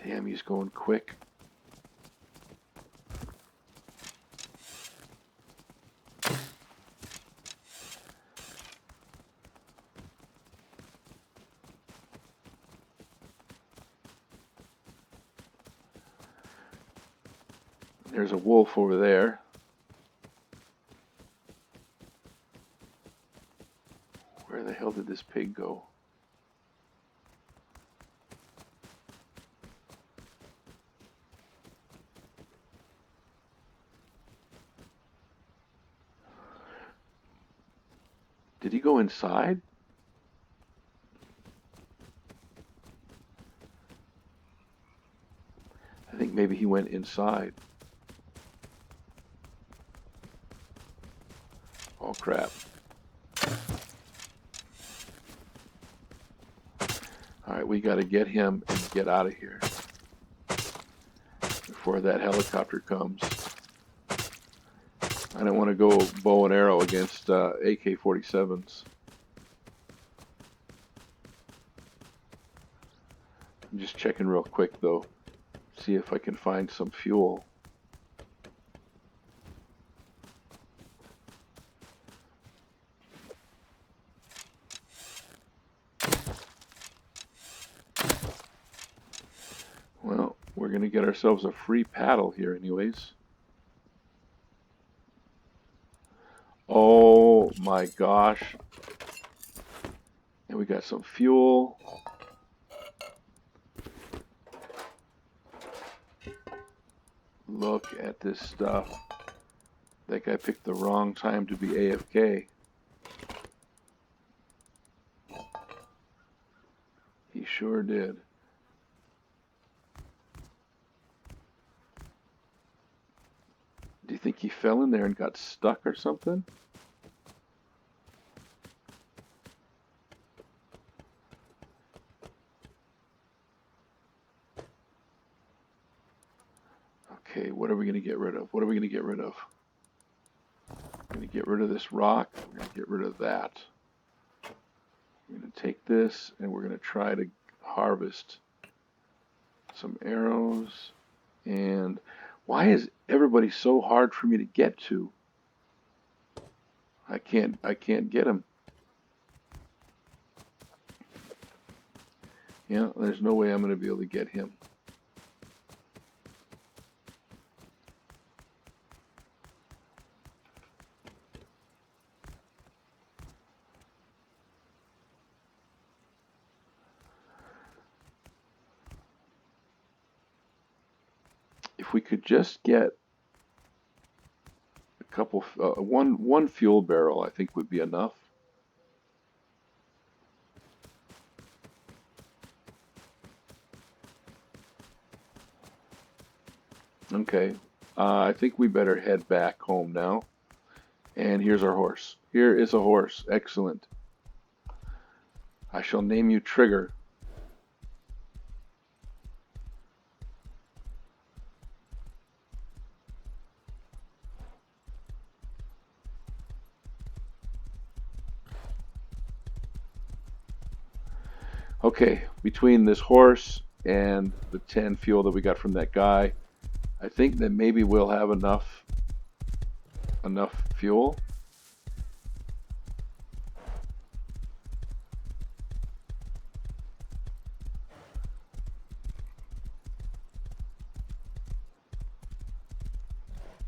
Damn, he's going quick. There's a wolf over there. Where the hell did this pig go? Did he go inside? I think maybe he went inside. Oh crap. Alright, we gotta get him and get out of here before that helicopter comes. I don't want to go bow and arrow against AK-47s. I'm just checking real quick though, see if I can find some fuel. Well, we're going to get ourselves a free paddle here anyways. Oh my gosh. And we got some fuel. Look at this stuff. I think I picked the wrong time to be AFK. He sure did. Do you think he fell in there and got stuck or something? Okay, what are we going to get rid of? What are we going to get rid of? We're going to get rid of this rock. We're going to get rid of that. We're going to take this and we're going to try to harvest some arrows. And why is everybody so hard for me to get to? I can't get them. Yeah, there's no way I'm going to be able to get him. If we could just get a couple, one fuel barrel, I think would be enough. Okay, I think we better head back home now. And here's our horse. Here is a horse. Excellent. I shall name you Trigger. Okay, between this horse and the 10 fuel that we got from that guy, I think that maybe we'll have enough fuel.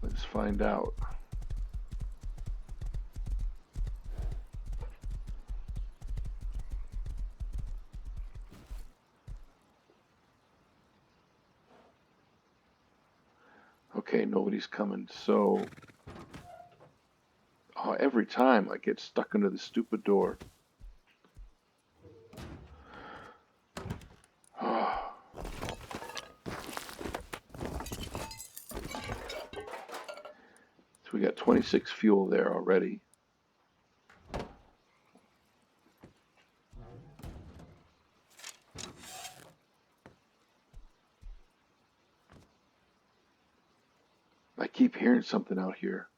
Let's find out. Okay, nobody's coming. So, every time I get stuck into the stupid door. So we got 26 fuel there already. I keep hearing something out here.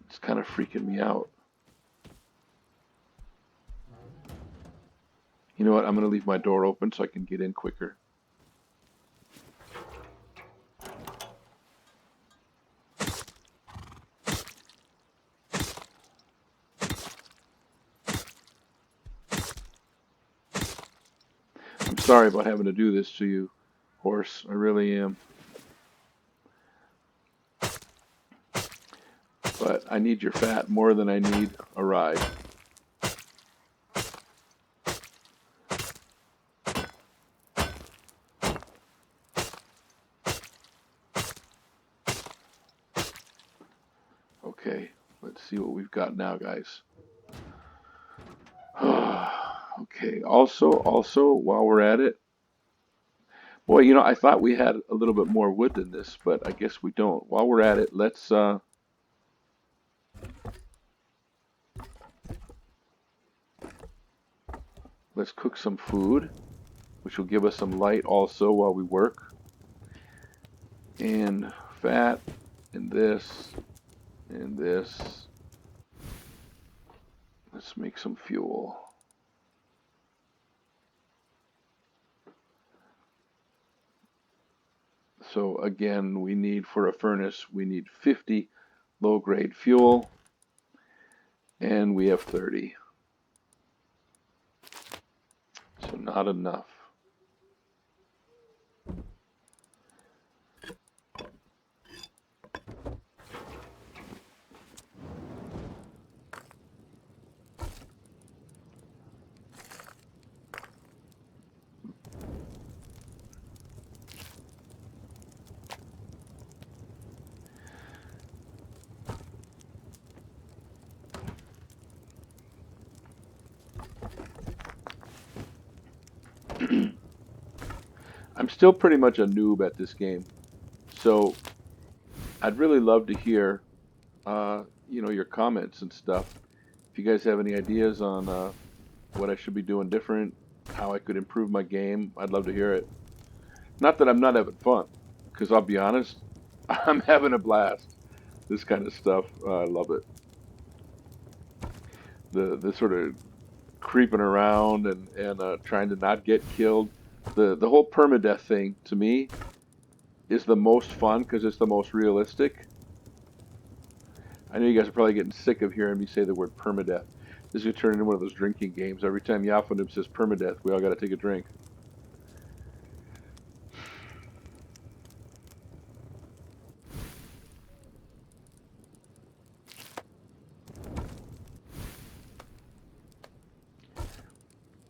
It's kind of freaking me out. You know what? I'm going to leave my door open so I can get in quicker. I'm sorry about having to do this to you, horse. I really am. But I need your fat more than I need a ride. Okay, let's see what we've got now, guys. Okay, also, while we're at it, boy, you know, I thought we had a little bit more wood than this, but I guess we don't. While we're at it, let's cook some food, which will give us some light also while we work. And fat, and this, and this. Let's make some fuel. So again, we need, for a furnace, we need 50 low-grade fuel, and we have 30. So not enough. I'm still pretty much a noob at this game, so I'd really love to hear, you know, your comments and stuff. If you guys have any ideas on what I should be doing different, how I could improve my game, I'd love to hear it. Not that I'm not having fun, because I'll be honest, I'm having a blast. This kind of stuff, I love it. The sort of creeping around and trying to not get killed. The whole permadeath thing to me is the most fun because it's the most realistic. I know you guys are probably getting sick of hearing me say the word permadeath. This is gonna turn into one of those drinking games. Every time Yafunib says permadeath, we all got to take a drink.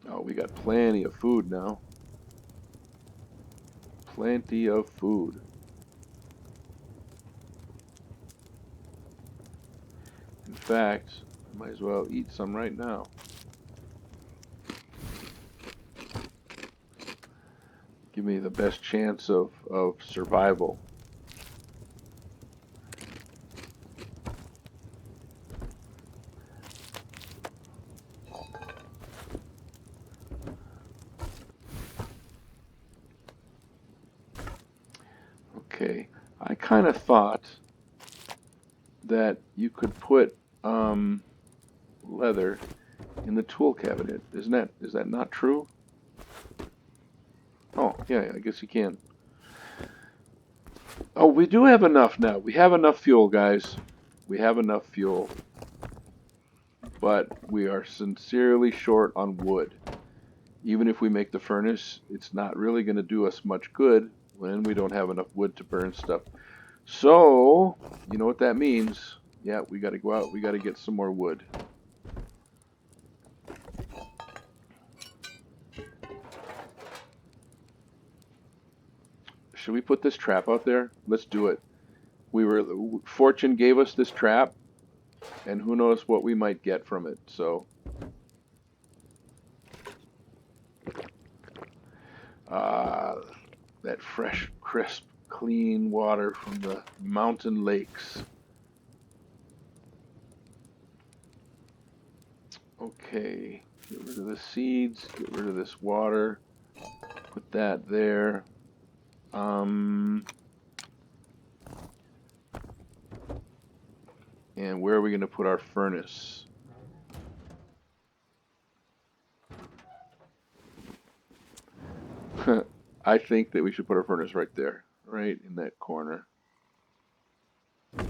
Oh, we got plenty of food now. Plenty of food. In fact, I might as well eat some right now. Give me the best chance of survival. Okay, I kind of thought that you could put leather in the tool cabinet. Is that not true? Oh, yeah, I guess you can. Oh, we do have enough now. We have enough fuel, guys. We have enough fuel. But we are sincerely short on wood. Even if we make the furnace, it's not really going to do us much good when we don't have enough wood to burn stuff. So, you know what that means. Yeah, we got to go out. We got to get some more wood. Should we put this trap out there? Let's do it. Fortune gave us this trap, and who knows what we might get from it. So, uh, that fresh, crisp, clean water from the mountain lakes. Okay, get rid of the seeds, get rid of this water, put that there. And where are we going to put our furnace? I think that we should put our furnace right there, right in that corner. Is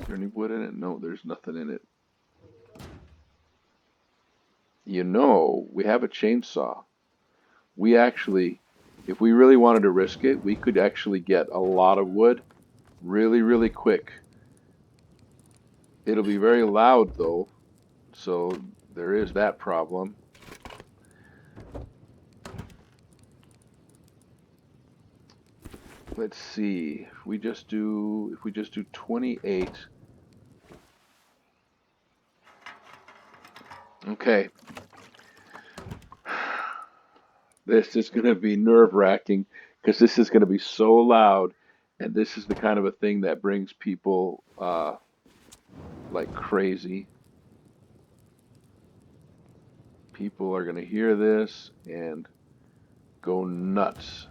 there any wood in it? No, there's nothing in it. You know, we have a chainsaw. We actually, if we really wanted to risk it, we could actually get a lot of wood really, really quick. It'll be very loud though, so there is that problem. Let's see. If we just do 28. Okay. This is going to be nerve-wracking because this is going to be so loud, and this is the kind of a thing that brings people like crazy. People are going to hear this and go nuts.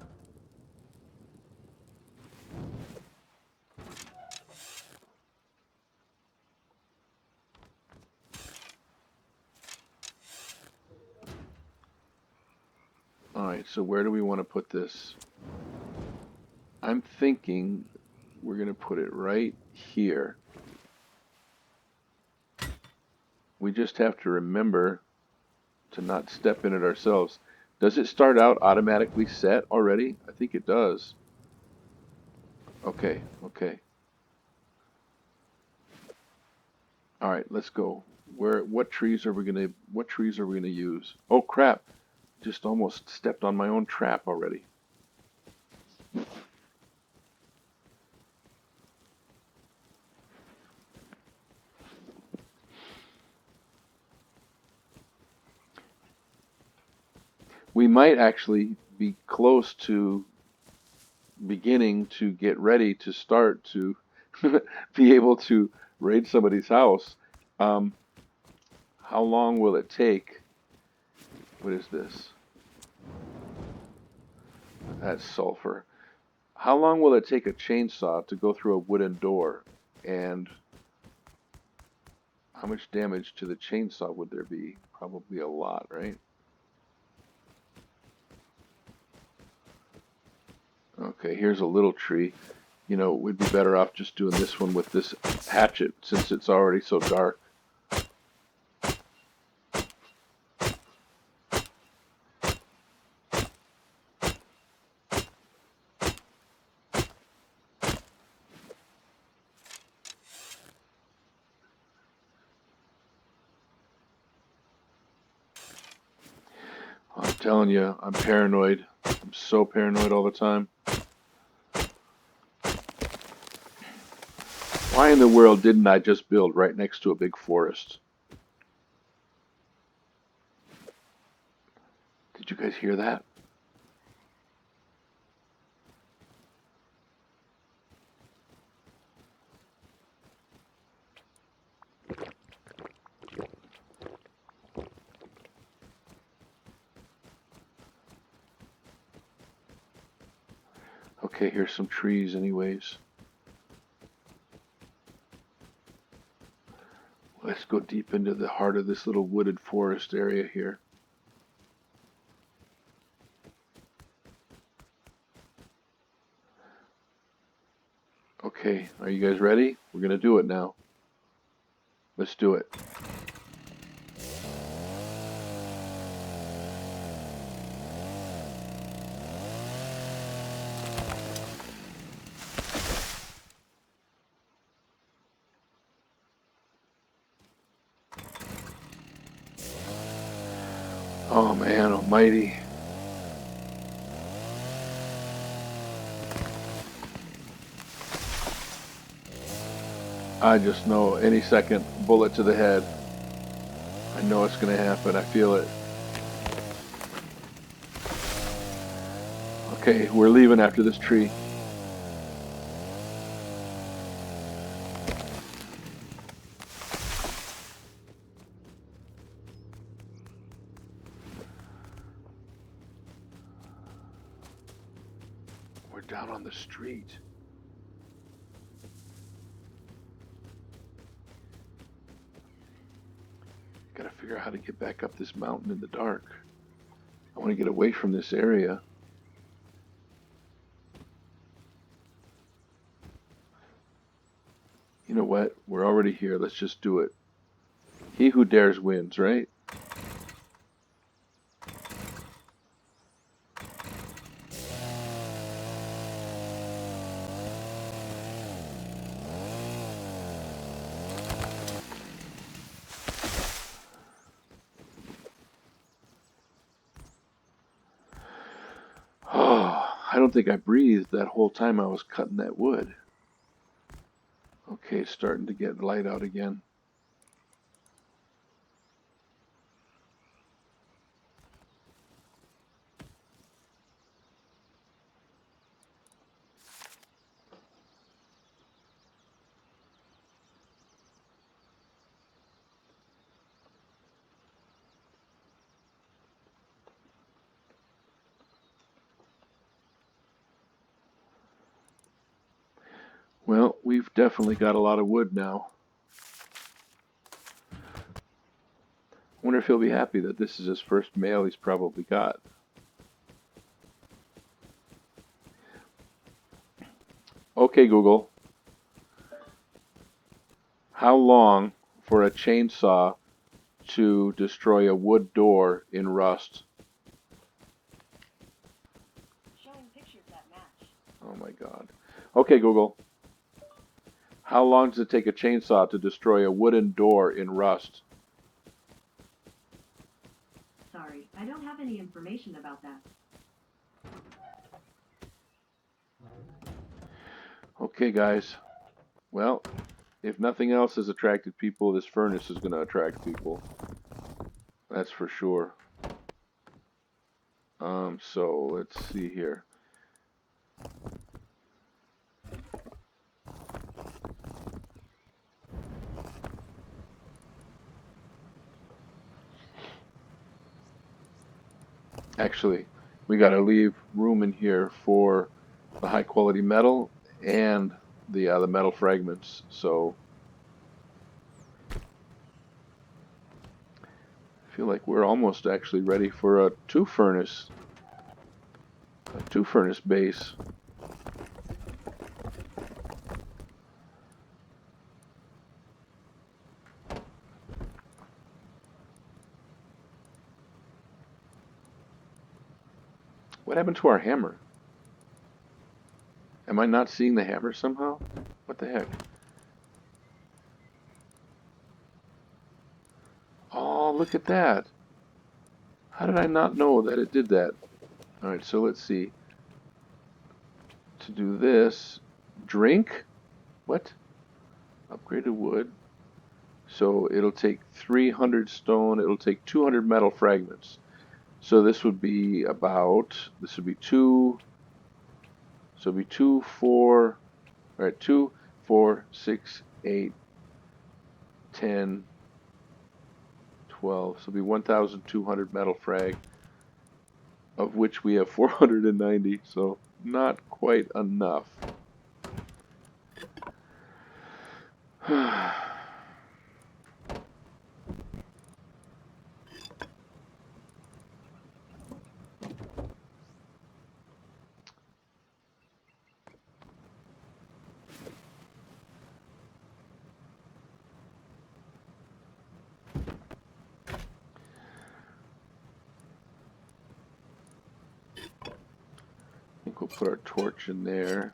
All right, so where do we want to put this? I'm thinking we're going to put it right here. We just have to remember to not step in it ourselves. Does it start out automatically set already? I think it does. Okay, okay. All right, let's go. What trees are we gonna use? Oh crap! Just almost stepped on my own trap already. We might actually be close to beginning to get ready to start to be able to raid somebody's house. Um, how long will it take? What is this? That's sulfur. How long will it take a chainsaw to go through a wooden door? And how much damage to the chainsaw would there be? Probably a lot, right? Okay, here's a little tree. You know, we'd be better off just doing this one with this hatchet since it's already so dark. I'm telling you, I'm paranoid. I'm so paranoid all the time. Why in the world didn't I just build right next to a big forest? Did you guys hear that? Okay, here's some trees anyways. Let's go deep into the heart of this little wooded forest area here. Okay, are you guys ready? We're gonna do it now. Let's do it. Oh man almighty. I just know any second, bullet to the head. I know it's gonna happen. I feel it. Okay, we're leaving after this tree. We're down on the street. Gotta figure out how to get back up this mountain in the dark. I want to get away from this area. You know what? We're already here. Let's just do it. He who dares wins, right? Oh, I don't think I breathed that whole time I was cutting that wood. Okay, it's starting to get light out again. Well, we've definitely got a lot of wood now. I wonder if he'll be happy that this is his first mail he's probably got. Okay, Google. How long for a chainsaw to destroy a wood door in Rust? Showing pictures that match. Oh my God. Okay, Google. How long does it take a chainsaw to destroy a wooden door in Rust? Sorry, I don't have any information about that. Okay, guys. Well, if nothing else has attracted people, this furnace is going to attract people. That's for sure. So let's see here. Actually, We got to leave room in here for the high quality metal and the metal fragments. So I feel like we're almost actually ready for a two furnace base. What happened to our hammer? Am I not seeing the hammer somehow? What the heck? Oh, look at that. How did I not know that it did that? All right, so let's see. To do this, drink? What? Upgraded wood. So it'll take 300 stone, it'll take 200 metal fragments. So this would be about, this would be two, so it'd be 2, 4, all right, 2, 4, 6, 8, 10, 12. So it'll be 1,200 metal frag, of which we have 490, so not quite enough. I think we'll put our torch in there.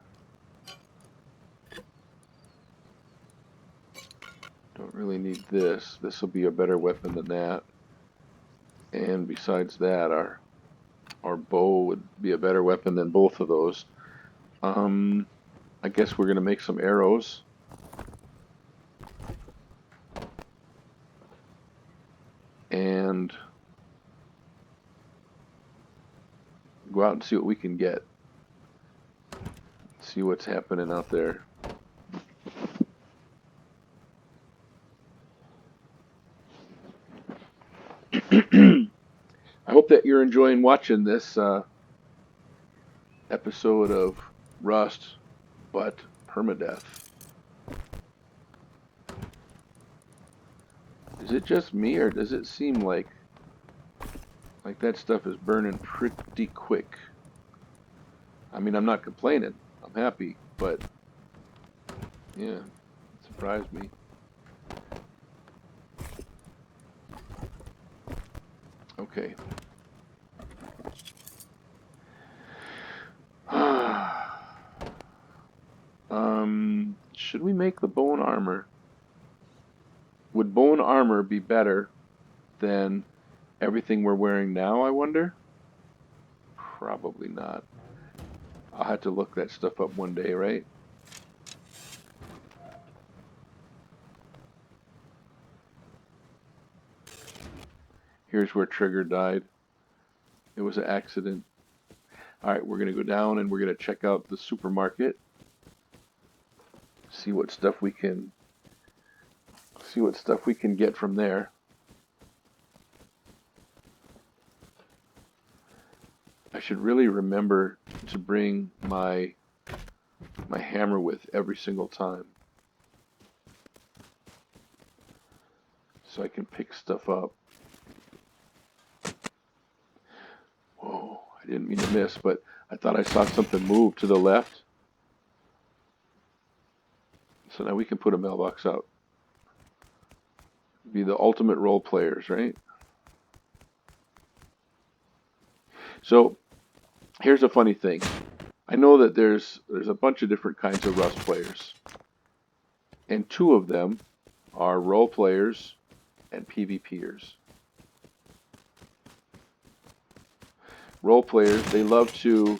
Don't really need this. This will be a better weapon than that. And besides that, our bow would be a better weapon than both of those. I guess we're gonna make some arrows. And go out and see what we can get. See what's happening out there. I hope that you're enjoying watching this episode of Rust, but permadeath. Is it just me, or does it seem like that stuff is burning pretty quick? I mean, I'm not complaining. I'm happy, but yeah, it surprised me. Okay. Should we make the bone armor? Would bone armor be better than everything we're wearing now, I wonder? Probably not. I'll have to look that stuff up one day, right? Here's where Trigger died. It was an accident. Alright, we're going to go down and we're going to check out the supermarket. See what stuff we can get from there. I should really remember to bring my hammer with every single time, so I can pick stuff up. Whoa, I didn't mean to miss, but I thought I saw something move to the left. So now we can put a mailbox out. Be the ultimate role players, right? So here's a funny thing. I know that there's a bunch of different kinds of Rust players, and two of them are role players and PvPers. Role players, they love to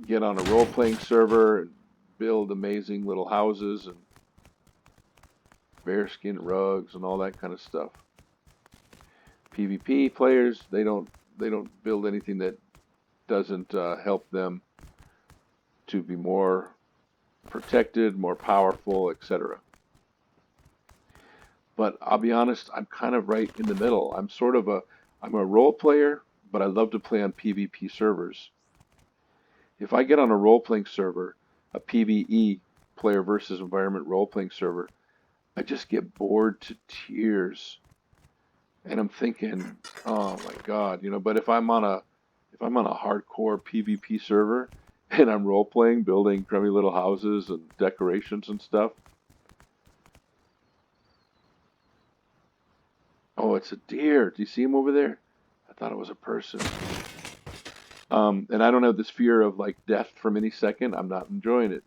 get on a role-playing server and build amazing little houses and bearskin rugs and all that kind of stuff. PvP players, they don't build anything that doesn't help them to be more protected, more powerful, etc. But I'll be honest, I'm kind of right in the middle. I'm a role player, but I love to play on PvP servers. If I get on a role-playing server, a PvE player versus environment role-playing server, I just get bored to tears. And I'm thinking, oh my God, but if I'm on a hardcore PvP server and I'm role-playing, building crummy little houses and decorations and stuff. Oh, it's a deer. Do you see him over there? I thought it was a person. And I don't have this fear of like death from any second. I'm not enjoying it.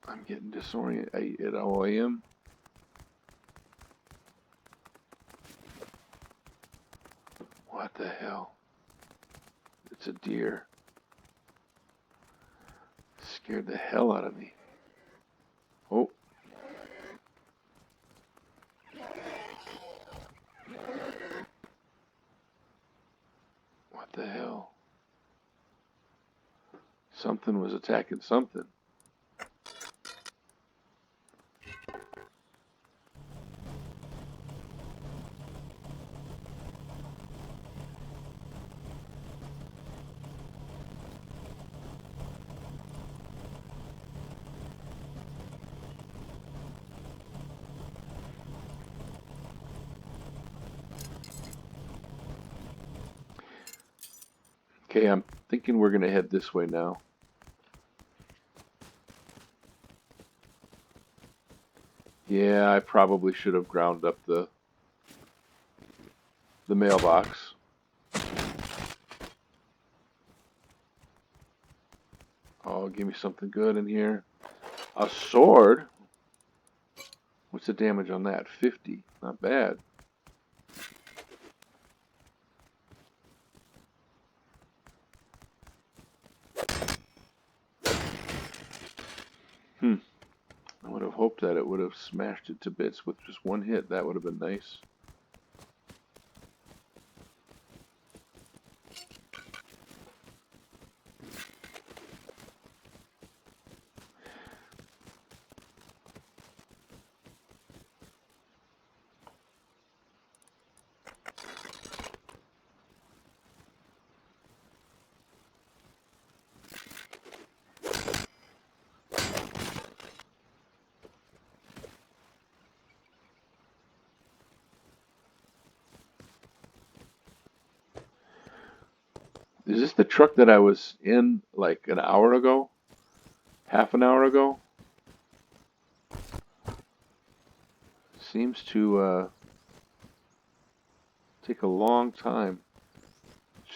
I'm getting disoriented. Oh, I am. What the hell? It's a deer. Scared the hell out of me. Oh, what the hell? Something was attacking something. Okay, I'm thinking we're gonna head this way now. Yeah, I probably should have ground up the mailbox. Oh, give me something good in here. A sword? What's the damage on that? 50. Not bad. Hmm. I would have hoped that it would have smashed it to bits with just one hit. That would have been nice. Is this the truck that I was in like an hour ago? Half an hour ago? Seems to take a long time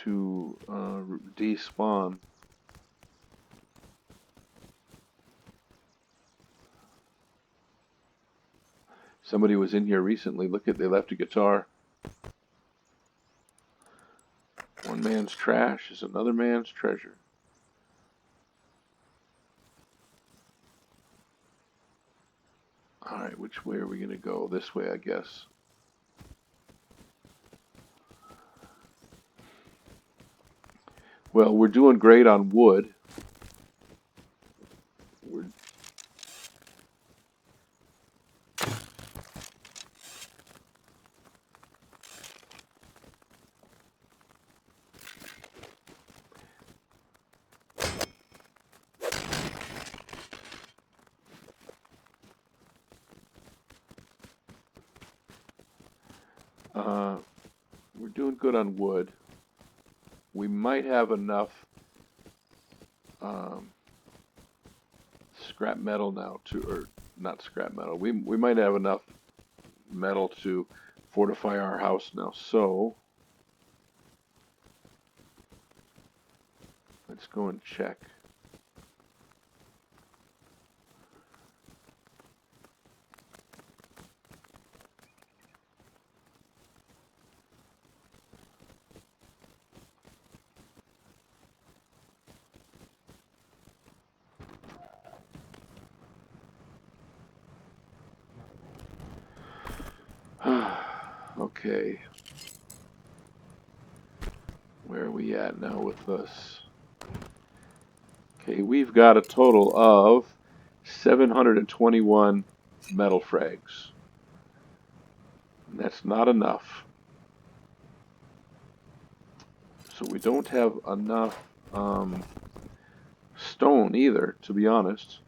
to despawn. Somebody was in here recently. Look at, they left a guitar. One man's trash is another man's treasure. Alright, which way are we going to go? This way, I guess. Well, we're doing great on wood. We're, uh, we're doing good on wood. We might have enough um, scrap metal now to, or not scrap metal. We might have enough metal to fortify our house now. So let's go and check. Okay. Where are we at now with this? Okay, we've got a total of 721 metal frags. And that's not enough. So we don't have enough stone either, to be honest.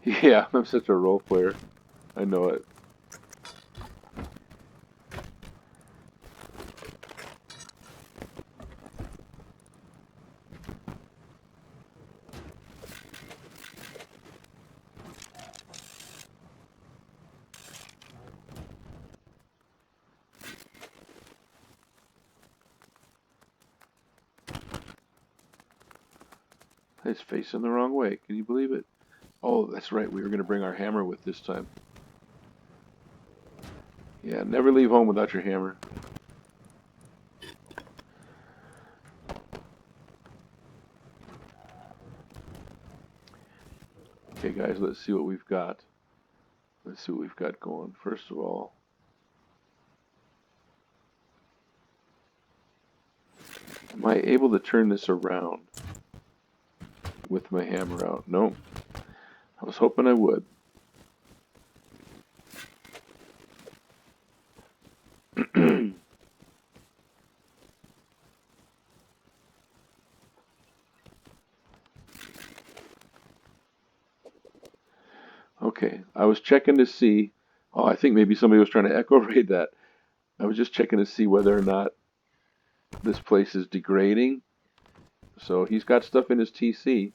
Yeah, I'm such a role player. I know it. It's facing the wrong way. Can you believe it? Oh, that's right. We were going to bring our hammer with this time. Yeah, never leave home without your hammer. Okay, guys, let's see what we've got. Let's see what we've got going. First of all, am I able to turn this around with my hammer out? No. I was hoping I would. Okay, I was checking to see. Oh, I think maybe somebody was trying to echo raid that. I was just checking to see whether or not this place is degrading. So he's got stuff in his TC.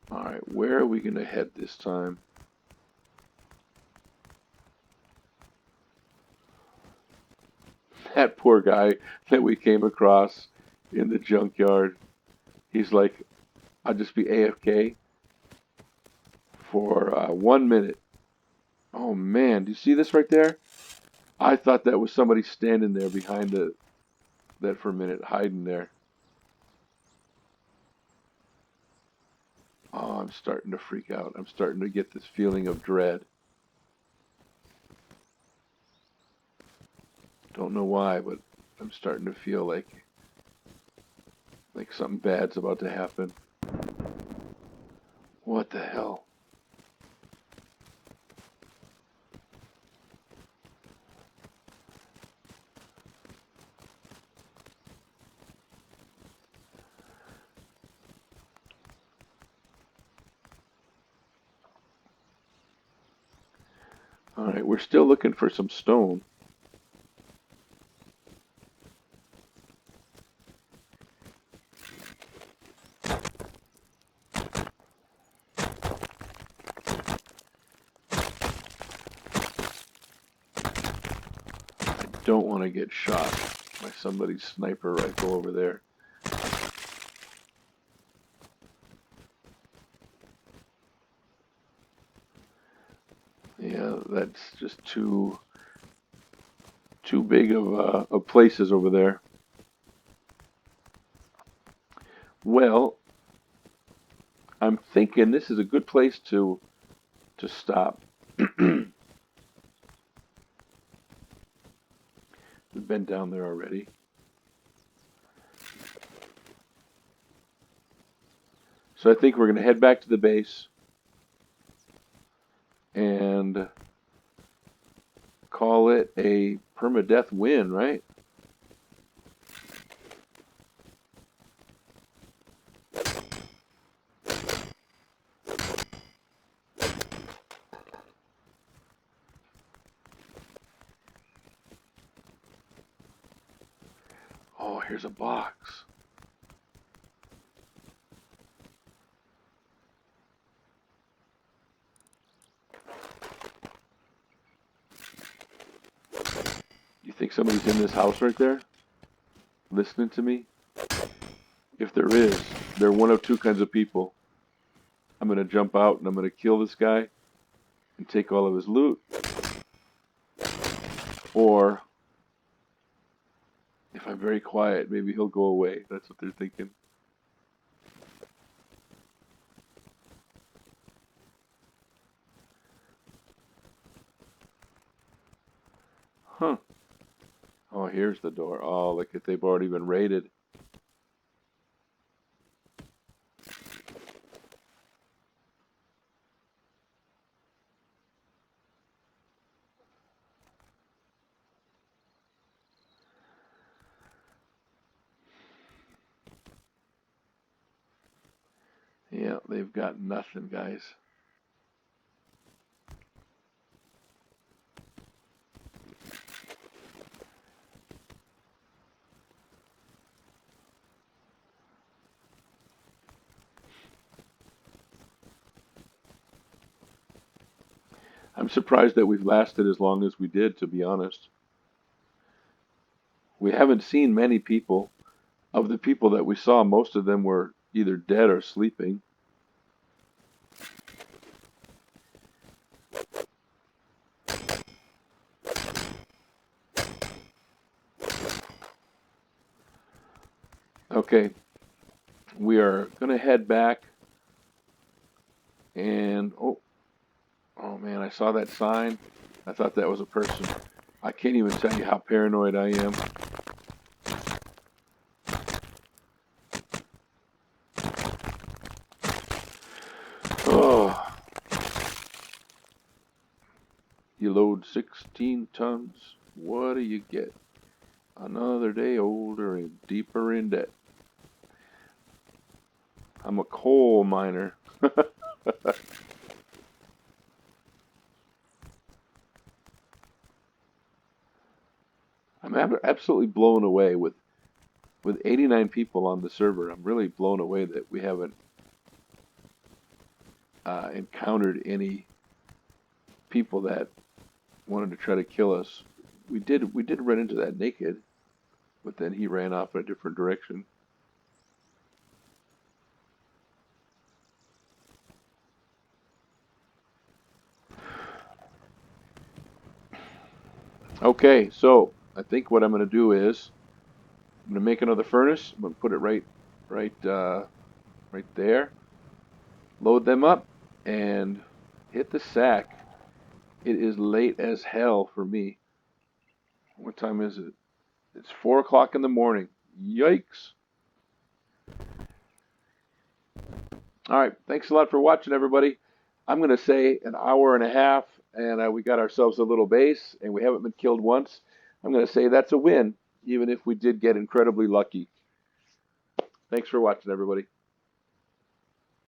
All right, where are we going to head this time? That poor guy that we came across in the junkyard. He's like, I'll just be AFK for 1 minute. Oh man, do you see this right there? I thought that was somebody standing there behind that for a minute, hiding there. Oh, I'm starting to freak out. I'm starting to get this feeling of dread. Don't know why, but I'm starting to feel like something bad's about to happen. What the hell? All right, we're still looking for some stone. Don't want to get shot by somebody's sniper rifle over there. Yeah, that's just too big of places over there. Well, I'm thinking this is a good place to stop. We've been down there already. So I think we're going to head back to the base and call it a permadeath win, right? Oh, here's a box. think somebody's in this house right there, listening to me? If there is, there are one of two kinds of people. I'm gonna jump out and I'm gonna kill this guy and take all of his loot. Or, if I'm very quiet, maybe he'll go away. That's what they're thinking. Huh. Oh, here's the door. Oh, look at, they've already been raided. Yeah, they've got nothing, guys. I'm surprised that we've lasted as long as we did, to be honest. We haven't seen many people. Of the people that we saw, most of them were either dead or sleeping. Okay, we are going to head back. And, oh man, I saw that sign. I thought that was a person. I can't even tell you how paranoid I am. Oh, you load 16 tons. What do you get? Another day older and deeper in debt. I'm a coal miner. I'm absolutely blown away with 89 people on the server. I'm really blown away that we haven't encountered any people that wanted to try to kill us. We did run into that naked, but then he ran off in a different direction. Okay, so I think what I'm going to do is I'm going to make another furnace. I'm going to put it right there. Load them up and hit the sack. It is late as hell for me. What time is it? It's 4 o'clock in the morning. Yikes! All right, thanks a lot for watching, everybody. I'm going to say an hour and a half, and we got ourselves a little base, and we haven't been killed once. I'm going to say that's a win, even if we did get incredibly lucky. Thanks for watching, everybody.